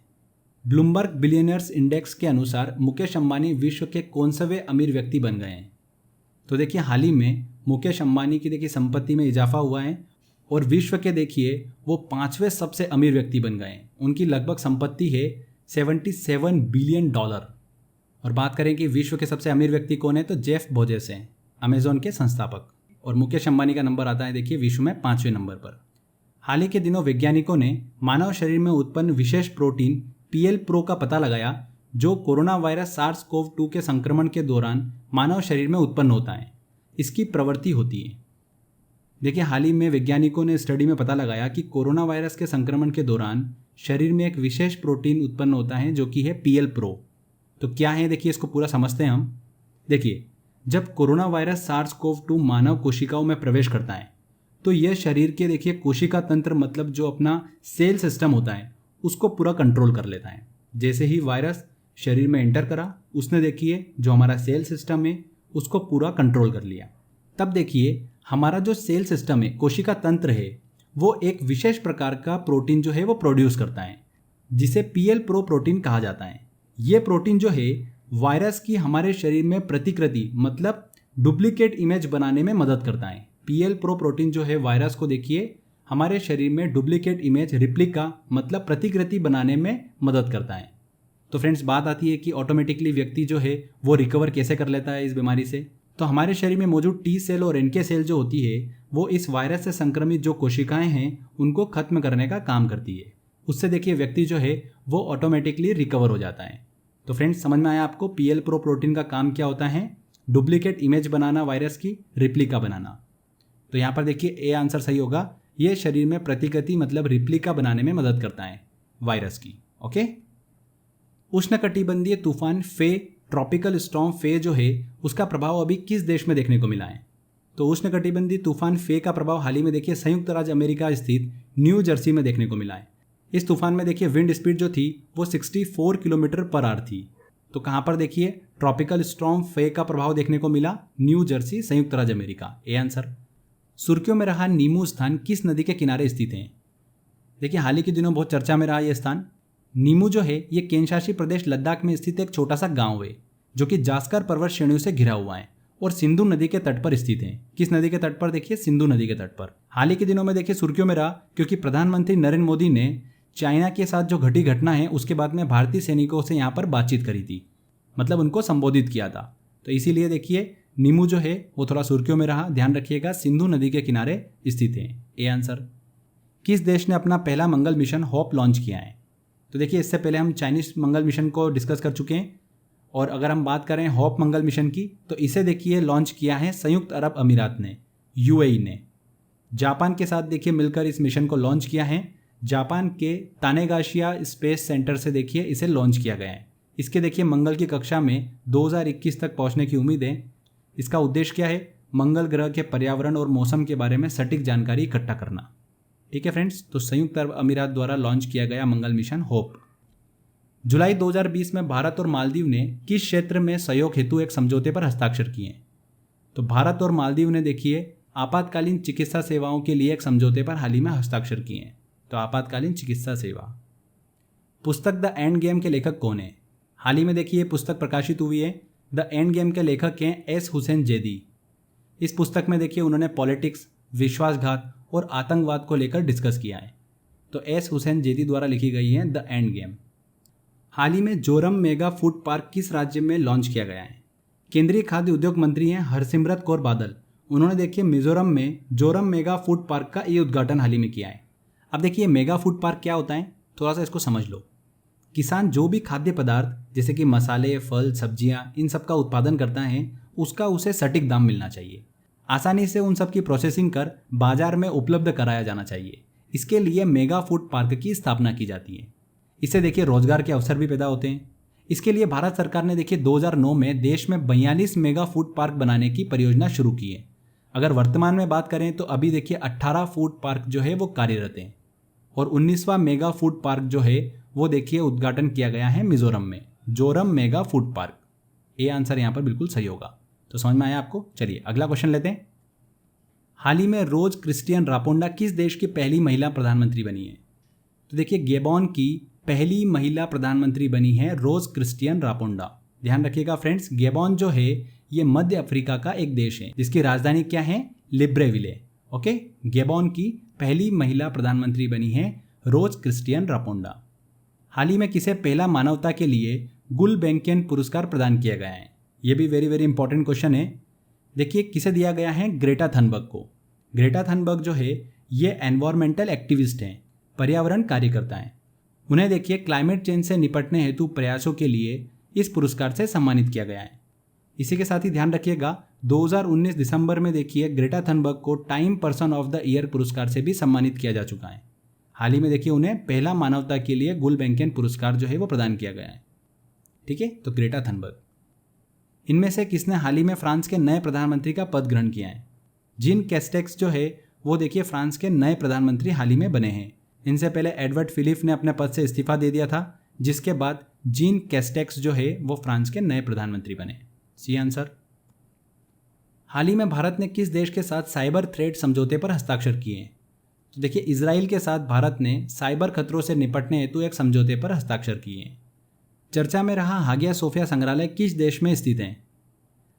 ब्लूमबर्ग बिलियनियर्स इंडेक्स के अनुसार मुकेश अंबानी विश्व के कौनसवें अमीर व्यक्ति बन गए हैं? तो देखिए हाल ही में मुकेश अंबानी की देखिए संपत्ति में इजाफा हुआ है और विश्व के देखिए वो 5वें सबसे अमीर व्यक्ति बन गए हैं। उनकी लगभग संपत्ति है $77 बिलियन। और बात करें कि विश्व के सबसे अमीर व्यक्ति कौन है, तो जेफ बेजोस हैं, अमेजॉन के संस्थापक। और मुकेश अंबानी का नंबर आता है देखिए विश्व में 5वें नंबर पर। हाल ही के दिनों वैज्ञानिकों ने मानव शरीर में उत्पन्न विशेष प्रोटीन PL प्रो का पता लगाया, जो कोरोना वायरस SARS-CoV-2 के संक्रमण के दौरान मानव शरीर में उत्पन्न होता है। इसकी प्रवृत्ति होती है। देखिए हाल ही में वैज्ञानिकों ने स्टडी में पता लगाया कि कोरोना वायरस के संक्रमण के दौरान शरीर में एक विशेष प्रोटीन उत्पन्न होता है जो कि है PL प्रो। तो क्या है देखिए इसको पूरा समझते हैं हम। देखिए जब कोरोना वायरस SARS-CoV-2 मानव कोशिकाओं में प्रवेश करता है तो यह शरीर के देखिए कोशिका तंत्र मतलब जो अपना सेल सिस्टम होता है उसको पूरा कंट्रोल कर लेता है। जैसे ही वायरस शरीर में एंटर करा उसने देखिए जो हमारा सेल सिस्टम है उसको पूरा कंट्रोल कर लिया। तब देखिए हमारा जो सेल सिस्टम है, कोशिका तंत्र है, वो एक विशेष प्रकार का प्रोटीन जो है वो प्रोड्यूस करता है, जिसे PL प्रो प्रोटीन कहा जाता है। ये प्रोटीन जो है वायरस की हमारे शरीर में प्रतिकृति मतलब डुप्लीकेट इमेज बनाने में मदद करता है। PL प्रो प्रोटीन जो है वायरस को देखिए हमारे शरीर में डुप्लीकेट इमेज रिप्लिका मतलब प्रतिकृति बनाने में मदद करता है। तो फ्रेंड्स, बात आती है कि ऑटोमेटिकली व्यक्ति जो है वो रिकवर कैसे कर लेता है इस बीमारी से। तो हमारे शरीर में मौजूद T सेल और NK सेल जो होती है वो इस वायरस से संक्रमित जो कोशिकाएं हैं उनको खत्म करने का काम करती है। उससे देखिए व्यक्ति जो है वो ऑटोमेटिकली रिकवर हो जाता है। तो फ्रेंड्स, समझ में आया आपको PL प्रो प्रोटीन का काम क्या होता है? डुप्लीकेट इमेज बनाना, वायरस की रिप्लिका बनाना। तो यहाँ पर देखिए ए आंसर सही होगा। ये शरीर में प्रतिकृति मतलब रिप्लिका बनाने में मदद करता है वायरस की। ओके। उष्णकटिबंधीय तूफान फे, ट्रॉपिकल स्टॉर्म फे जो है उसका प्रभाव अभी किस देश में देखने को मिला है? तो उष्णकटिबंधीय तूफान फे का प्रभाव हाल ही में देखिए संयुक्त राज्य अमेरिका स्थित न्यू जर्सी में देखने को मिला है। इस तूफान में देखिए विंड स्पीड जो थी वो 64 किलोमीटर पर आवर थी। तो कहाँ पर देखिए ट्रॉपिकल स्टॉर्म फे का प्रभाव देखने को मिला? न्यू जर्सी, संयुक्त राज्य अमेरिका। A answer. सुर्खियों में रहा नीमू स्थान किस नदी के किनारे स्थित है? देखिए हाल ही के दिनों बहुत चर्चा में रहा यह स्थान। नीमू जो है ये केंद्रशासित प्रदेश लद्दाख में स्थित एक छोटा सा गांव है जो कि जास्कर पर्वत श्रेणियों से घिरा हुआ है और सिंधु नदी के तट पर स्थित है। किस नदी के तट पर? देखिए सिंधु नदी के तट पर। हाल ही के दिनों में देखिए सुर्खियों में रहा क्योंकि प्रधानमंत्री नरेंद्र मोदी ने चाइना के साथ जो घटी घटना है उसके बाद में भारतीय सैनिकों से यहाँ पर बातचीत करी थी, मतलब उनको संबोधित किया था। तो इसीलिए देखिए नीमू जो है वो थोड़ा सुर्खियों में रहा। ध्यान रखिएगा, सिंधु नदी के किनारे स्थित है। A answer. किस देश ने अपना पहला मंगल मिशन होप लॉन्च किया है? तो देखिए इससे पहले हम चाइनीज मंगल मिशन को डिस्कस कर चुके हैं और अगर हम बात करें होप मंगल मिशन की तो इसे देखिए लॉन्च किया है संयुक्त अरब अमीरात ने, UAE ने। जापान के साथ देखिए मिलकर इस मिशन को लॉन्च किया है। जापान के तानेगाशिया स्पेस सेंटर से देखिए इसे लॉन्च किया गया है। इसके देखिए मंगल की कक्षा में 2021 तक पहुंचने की उम्मीद है। इसका उद्देश्य क्या है? मंगल ग्रह के पर्यावरण और मौसम के बारे में सटीक जानकारी इकट्ठा करना। ठीक है फ्रेंड्स, तो संयुक्त अरब अमीरात द्वारा लॉन्च किया गया मंगल मिशन होप। जुलाई 2020 में भारत और मालदीव ने किस क्षेत्र में सहयोग हेतु एक समझौते पर हस्ताक्षर किए? तो भारत और मालदीव ने देखिए आपातकालीन चिकित्सा सेवाओं के लिए एक समझौते पर हाल ही में हस्ताक्षर किए हैं। तो आपातकालीन चिकित्सा सेवा। पुस्तक द एंड गेम के लेखक कौन है? हाल ही में देखिए पुस्तक प्रकाशित हुई है। द एंड गेम के लेखक हैं S. हुसैन जैदी। इस पुस्तक में देखिए उन्होंने पॉलिटिक्स, विश्वासघात और आतंकवाद को लेकर डिस्कस किया है। तो S. हुसैन जैदी द्वारा लिखी गई है द एंड गेम। हाल ही में जोरम मेगा फूड पार्क किस राज्य में लॉन्च किया गया है? केंद्रीय खाद्य उद्योग मंत्री हैं हरसिमरत कौर बादल। उन्होंने देखिए मिजोरम में जोरम मेगा फूड पार्क का ये उद्घाटन हाल ही में किया है। अब देखिए मेगा फूड पार्क क्या होता है, थोड़ा सा इसको समझ लो। किसान जो भी खाद्य पदार्थ जैसे कि मसाले, फल, सब्जियां, इन सब का उत्पादन करता है उसका उसे सटीक दाम मिलना चाहिए। आसानी से उन सब की प्रोसेसिंग कर बाजार में उपलब्ध कराया जाना चाहिए। इसके लिए मेगा फूड पार्क की स्थापना की जाती है। इससे देखिए रोजगार के अवसर भी पैदा होते हैं। इसके लिए भारत सरकार ने देखिए 2009 में देश में 42 मेगा फूड पार्क बनाने की परियोजना शुरू की है। अगर वर्तमान में बात करें तो अभी देखिए 18 फूड पार्क जो है वो कार्यरत हैं और 19वां मेगा फूड पार्क जो है वो देखिए उद्घाटन किया गया है मिजोरम में, जोरम मेगा फूड पार्क। ये आंसर यहाँ पर बिल्कुल सही होगा। तो समझ में आया आपको? चलिए अगला क्वेश्चन लेते हैं। हाल ही में रोज क्रिस्टियन रापोंडा किस देश की पहली महिला प्रधानमंत्री बनी है? तो देखिए गेबॉन की पहली महिला प्रधानमंत्री बनी है रोज क्रिस्टियन रापोंडा। ध्यान रखिएगा फ्रेंड्स, गेबॉन जो है ये मध्य अफ्रीका का एक देश है जिसकी राजधानी क्या है? लिब्रेविले। ओके, गेबॉन की पहली महिला प्रधानमंत्री बनी है रोज क्रिस्टियन रापोंडा। हाल ही में किसे पहला मानवता के लिए गुलबेंकियन पुरस्कार प्रदान किया गया है? ये भी वेरी वेरी इंपॉर्टेंट क्वेश्चन है। देखिए किसे दिया गया है? ग्रेटा थनबर्ग को। ग्रेटा थनबर्ग जो है ये एनवायरमेंटल एक्टिविस्ट हैं, पर्यावरण कार्यकर्ता हैं। उन्हें देखिए क्लाइमेट चेंज से निपटने हेतु प्रयासों के लिए इस पुरस्कार से सम्मानित किया गया है। इसी के साथ ही ध्यान रखिएगा 2019 दिसंबर में देखिए ग्रेटा थनबर्ग को time person of the year पुरस्कार से भी सम्मानित किया जा चुका है। हाल ही में देखिए उन्हें पहला मानवता के लिए गुलबेंकियन पुरस्कार जो है वो प्रदान किया गया है। ठीक है, तो ग्रेटा थनबर्ग। इनमें से किसने हाल ही में फ्रांस के नए प्रधानमंत्री का पद ग्रहण किया है? जीन कैस्टेक्स जो है वो देखिए फ्रांस के नए प्रधानमंत्री हाल ही में बने हैं। इनसे पहले एडवर्ड फिलिप ने अपने पद से इस्तीफा दे दिया था, जिसके बाद जीन कैस्टेक्स जो है वो फ्रांस के नए प्रधानमंत्री बने। C answer. हाल ही में भारत ने किस देश के साथ साइबर थ्रेट समझौते पर हस्ताक्षर किए हैं? तो देखिए इजराइल के साथ भारत ने साइबर खतरों से निपटने हेतु एक समझौते पर हस्ताक्षर किए। चर्चा में रहा हागिया सोफिया संग्रहालय किस देश में स्थित है?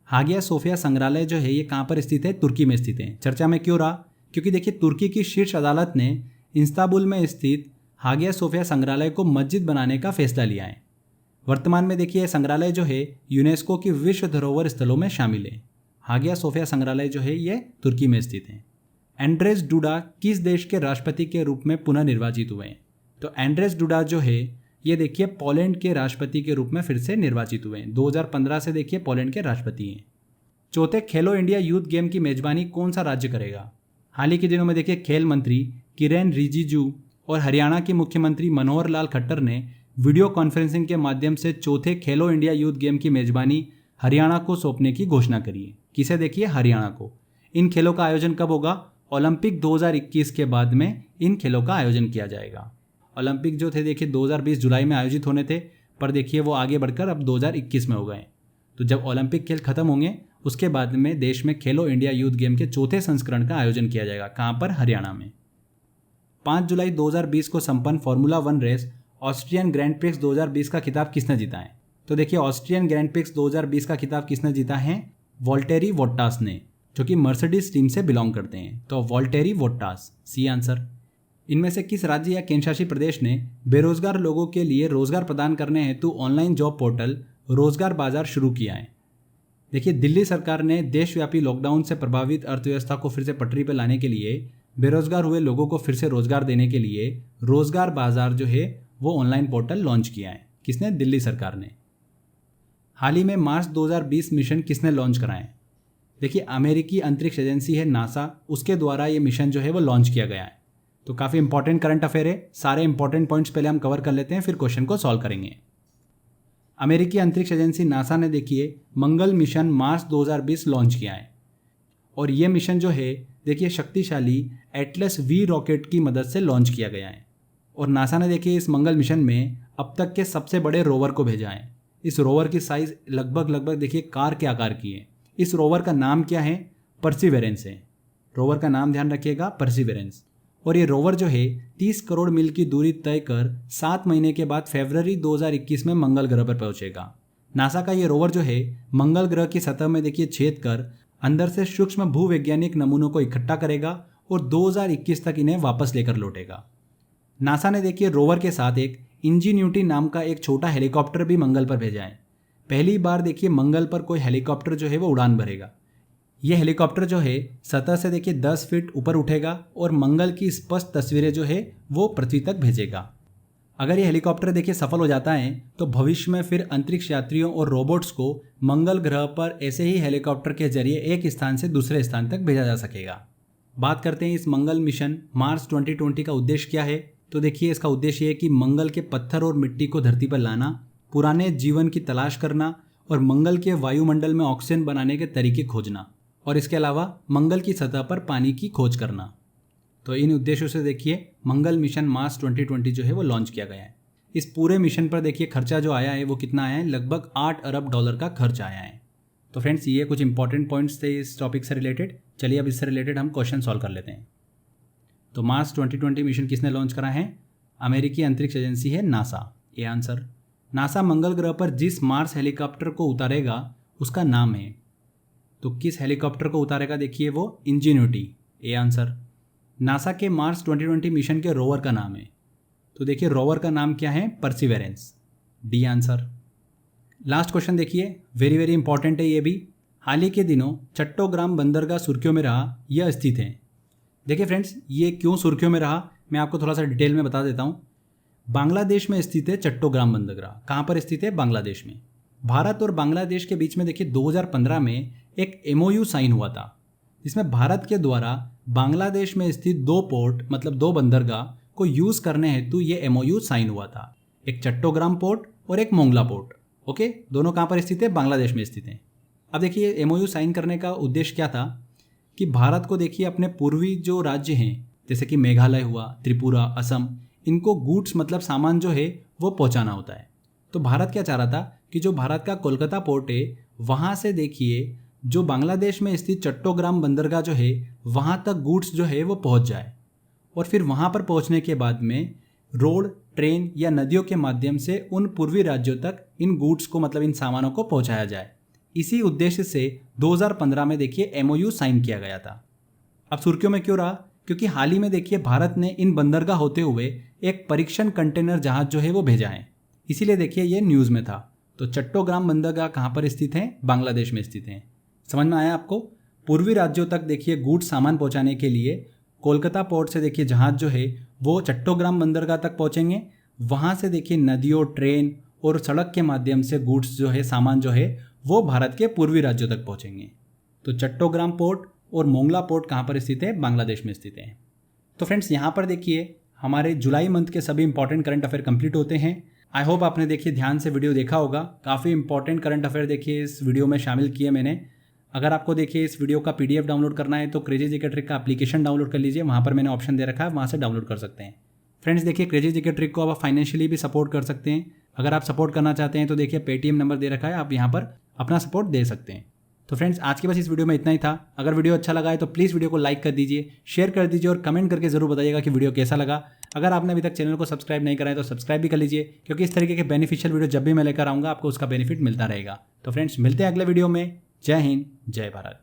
हागिया सोफिया संग्रहालय जो है ये कहाँ पर स्थित है? तुर्की में स्थित है। चर्चा में क्यों रहा? क्योंकि देखिए तुर्की की शीर्ष अदालत ने इस्तांबुल में स्थित हागिया सोफिया संग्रहालय को मस्जिद बनाने का फैसला लिया है। वर्तमान में देखिए संग्रहालय जो है यूनेस्को की विश्व धरोहर स्थलों में शामिल है। हागिया सोफिया संग्रहालय जो है ये तुर्की में स्थित है। एंड्रेस डूडा किस देश के राष्ट्रपति के रूप में पुनः निर्वाचित हुए हैं? तो एंड्रेस डूडा जो है ये देखिए पोलैंड के राष्ट्रपति के रूप में फिर से निर्वाचित हुए हैं। 2015 से देखिए पोलैंड के राष्ट्रपति हैं। चौथे खेलो इंडिया यूथ गेम की मेजबानी कौन सा राज्य करेगा? हाल ही के दिनों में देखिए खेल मंत्री किरेन रिजिजू और हरियाणा के मुख्यमंत्री मनोहर लाल खट्टर ने वीडियो कॉन्फ्रेंसिंग के माध्यम से चौथे खेलो इंडिया यूथ गेम की मेजबानी हरियाणा को सौंपने की घोषणा करी है। किसे? देखिए हरियाणा को। इन खेलों का आयोजन कब होगा? ओलंपिक 2021 के बाद में इन खेलों का आयोजन किया जाएगा। ओलंपिक जो थे देखिए 2020 जुलाई में आयोजित होने थे, पर देखिए वो आगे बढ़कर अब 2021 में हो गए। तो जब ओलंपिक खेल खत्म होंगे उसके बाद में देश में खेलो इंडिया यूथ गेम के चौथे संस्करण का आयोजन किया जाएगा। कहाँ पर? हरियाणा में। 5 जुलाई 2020 को संपन्न formula 1 race Austrian Grand Prix 2020 का खिताब किसने जीता है? तो देखिए ऑस्ट्रियन ग्रैंड प्रिक्स 2020 का खिताब किसने जीता है? वॉल्टेरी बोट्टास ने, जो कि मर्सिडीज टीम से बिलोंग करते हैं। तो वॉल्टेरी बोट्टास, सी आंसर। इनमें से किस राज्य या केंद्रशासित प्रदेश ने बेरोजगार लोगों के लिए रोजगार प्रदान करने हेतु ऑनलाइन जॉब पोर्टल रोजगार बाजार शुरू किया है? देखिए दिल्ली सरकार ने देशव्यापी लॉकडाउन से प्रभावित अर्थव्यवस्था को फिर से पटरी पर लाने के लिए बेरोजगार हुए लोगों को फिर से रोजगार देने के लिए रोजगार बाजार जो है वो ऑनलाइन पोर्टल लॉन्च किया है। किसने? दिल्ली सरकार ने। हाल ही में मार्स 2020 मिशन किसने लॉन्च कराए? देखिए अमेरिकी अंतरिक्ष एजेंसी है नासा, उसके द्वारा ये मिशन जो है वो लॉन्च किया गया है। तो काफ़ी इंपॉर्टेंट करंट अफेयर है। सारे इंपॉर्टेंट पॉइंट्स पहले हम कवर कर लेते हैं, फिर क्वेश्चन को सॉल्व करेंगे। अमेरिकी अंतरिक्ष एजेंसी नासा ने देखिए मंगल मिशन मार्स 2020 लॉन्च किया है और ये मिशन जो है देखिए शक्तिशाली एटलस वी रॉकेट की मदद से लॉन्च किया गया है। और नासा ने देखिए इस मंगल मिशन में अब तक के सबसे बड़े रोवर को भेजा है। इस रोवर की साइज लगभग देखिए कार के आकार की है। इस रोवर का नाम क्या है? परसिवेरेंस है। रोवर का नाम ध्यान रखिएगा, परसिवेरेंस। और ये रोवर जो है 30 करोड़ मील की दूरी तय कर 7 महीने के बाद फरवरी 2021 में मंगल ग्रह पर पहुंचेगा। नासा का ये रोवर जो है मंगल ग्रह की सतह में देखिए छेद कर अंदर से सूक्ष्म भूवैज्ञानिक नमूनों को इकट्ठा करेगा और 2021 तक इन्हें वापस लेकर लौटेगा। नासा ने देखिए रोवर के साथ एक इंजीन्यूटी नाम का एक छोटा हेलीकॉप्टर भी मंगल पर भेजा है। पहली बार देखिए मंगल पर कोई हेलीकॉप्टर जो है वो उड़ान भरेगा। ये हेलीकॉप्टर जो है सतह से देखिए 10 फीट ऊपर उठेगा और मंगल की स्पष्ट तस्वीरें जो है वो पृथ्वी तक भेजेगा। अगर ये हेलीकॉप्टर देखिए सफल हो जाता है तो भविष्य में फिर अंतरिक्ष यात्रियों और रोबोट्स को मंगल ग्रह पर ऐसे ही हेलीकॉप्टर के जरिए एक स्थान से दूसरे स्थान तक भेजा जा सकेगा। बात करते हैं इस मंगल मिशन मार्स 2020 का उद्देश्य क्या है। तो देखिए इसका उद्देश्य है कि मंगल के पत्थर और मिट्टी को धरती पर लाना, पुराने जीवन की तलाश करना और मंगल के वायुमंडल में ऑक्सीजन बनाने के तरीके खोजना और इसके अलावा मंगल की सतह पर पानी की खोज करना। तो इन उद्देश्यों से देखिए मंगल मिशन मार्स 2020 जो है वो लॉन्च किया गया है। इस पूरे मिशन पर देखिए खर्चा जो आया है वो कितना आया है? लगभग $8 अरब का खर्च आया है। तो फ्रेंड्स ये कुछ इंपॉर्टेंट पॉइंट्स थे इस टॉपिक से रिलेटेड। चलिए अब इससे रिलेटेड हम क्वेश्चन सॉल्व कर लेते हैं। तो मार्स 2020 मिशन किसने लॉन्च करा है? अमेरिकी अंतरिक्ष एजेंसी है नासा, ये आंसर। नासा मंगल ग्रह पर जिस मार्स हेलीकॉप्टर को उतारेगा उसका नाम है। तो किस हेलीकॉप्टर को उतारेगा? देखिए वो इंजीन्यूटी, ए आंसर। नासा के मार्स 2020 मिशन के रोवर का नाम है। तो देखिए रोवर का नाम क्या है? Perseverance, D answer. Last question देखिए, वेरी वेरी इंपॉर्टेंट है ये भी। हाल ही के दिनों चट्टोग्राम बंदरगाह सुर्खियों में रहा, यह स्थित है। देखिए फ्रेंड्स ये क्यों सुर्खियों में रहा मैं आपको थोड़ा सा डिटेल में बता देता हूँ। बांग्लादेश में स्थित है चट्टोग्राम बंदरगाह। कहाँ पर स्थित है? बांग्लादेश में। भारत और बांग्लादेश के बीच में देखिए 2015 में एक MOU साइन हुआ था जिसमें भारत के द्वारा बांग्लादेश में स्थित 2 पोर्ट मतलब 2 बंदरगाह को यूज़ करने हेतु ये MOU साइन हुआ था। एक चट्टोग्राम पोर्ट और एक मोंगला पोर्ट। ओके, दोनों कहाँ पर स्थित है? बांग्लादेश में स्थित हैं। अब देखिए MOU साइन करने का उद्देश्य क्या था कि भारत को देखिए अपने पूर्वी जो राज्य हैं जैसे कि मेघालय हुआ, त्रिपुरा, असम, इनको गुड्स मतलब सामान जो है वो पहुँचाना होता है। तो भारत क्या चाह रहा था कि जो भारत का कोलकाता पोर्ट है वहाँ से देखिए जो बांग्लादेश में स्थित चट्टोग्राम बंदरगाह जो है वहाँ तक गुड्स जो है वो पहुँच जाए। और फिर वहाँ पर पहुँचने के बाद में रोड, ट्रेन या नदियों के माध्यम से उन पूर्वी राज्यों तक इन गुड्स को मतलब इन सामानों को पहुँचाया जाए। इसी उद्देश्य से 2015 में देखिए MOU साइन किया गया था। अब सुर्खियों में क्यों रहा? क्योंकि हाल ही में देखिए भारत ने इन बंदरगाह होते हुए एक परीक्षण कंटेनर जहाज जो है वो भेजा है, इसीलिए देखिए ये न्यूज़ में था। तो चट्टोग्राम बंदरगाह कहाँ पर स्थित है? बांग्लादेश में स्थित है। समझ में आया आपको? पूर्वी राज्यों तक देखिए गुड्स सामान पहुँचाने के लिए कोलकाता पोर्ट से देखिए जहाज जो है वो चट्टोग्राम बंदरगाह तक पहुँचेंगे। वहाँ से देखिए नदियों, ट्रेन और सड़क के माध्यम से गुड्स जो है, सामान जो है वो भारत के पूर्वी राज्यों तक पहुँचेंगे। तो चट्टोग्राम पोर्ट और मोंगला पोर्ट कहाँ पर स्थित है? बांग्लादेश में स्थित है। तो फ्रेंड्स यहाँ पर देखिए हमारे जुलाई मंथ के सभी इंपॉर्टेंट करंट अफेयर कंप्लीट होते हैं। आई होप आपने देखिए ध्यान से वीडियो देखा होगा। काफ़ी इंपॉर्टेंट करंट अफेयर देखिए इस वीडियो में शामिल किए मैंने। अगर आपको देखिए इस वीडियो का PDF डाउनलोड करना है तो क्रेजी जीके ट्रिक का एप्लीकेशन डाउनलोड कर लीजिए, वहाँ पर मैंने ऑप्शन दे रखा है, वहाँ से डाउनलोड कर सकते हैं। फ्रेंड्स देखिए क्रेजी जीके ट्रिक को आप फाइनेंशियली भी सपोर्ट कर सकते हैं। अगर आप सपोर्ट करना चाहते हैं तो देखिए पेटीएम नंबर दे रखा है, आप यहाँ पर अपना सपोर्ट दे सकते हैं। तो फ्रेंड्स आज के बस इस वीडियो में इतना ही था। अगर वीडियो अच्छा लगा है तो प्लीज़ वीडियो को लाइक कर दीजिए, शेयर कर दीजिए और कमेंट करके जरूर बताइएगा कि वीडियो कैसा लगा। अगर आपने अभी तक चैनल को सब्सक्राइब नहीं करा है तो सब्सक्राइब भी कर लीजिए, क्योंकि इस तरीके के बेनिफिशियल वीडियो जब भी मैं लेकर आऊँगा आपको उसका बेनिफिट मिलता रहेगा। तो फ्रेंड्स मिलते हैं अगले वीडियो में। जय हिंद, जय भारत।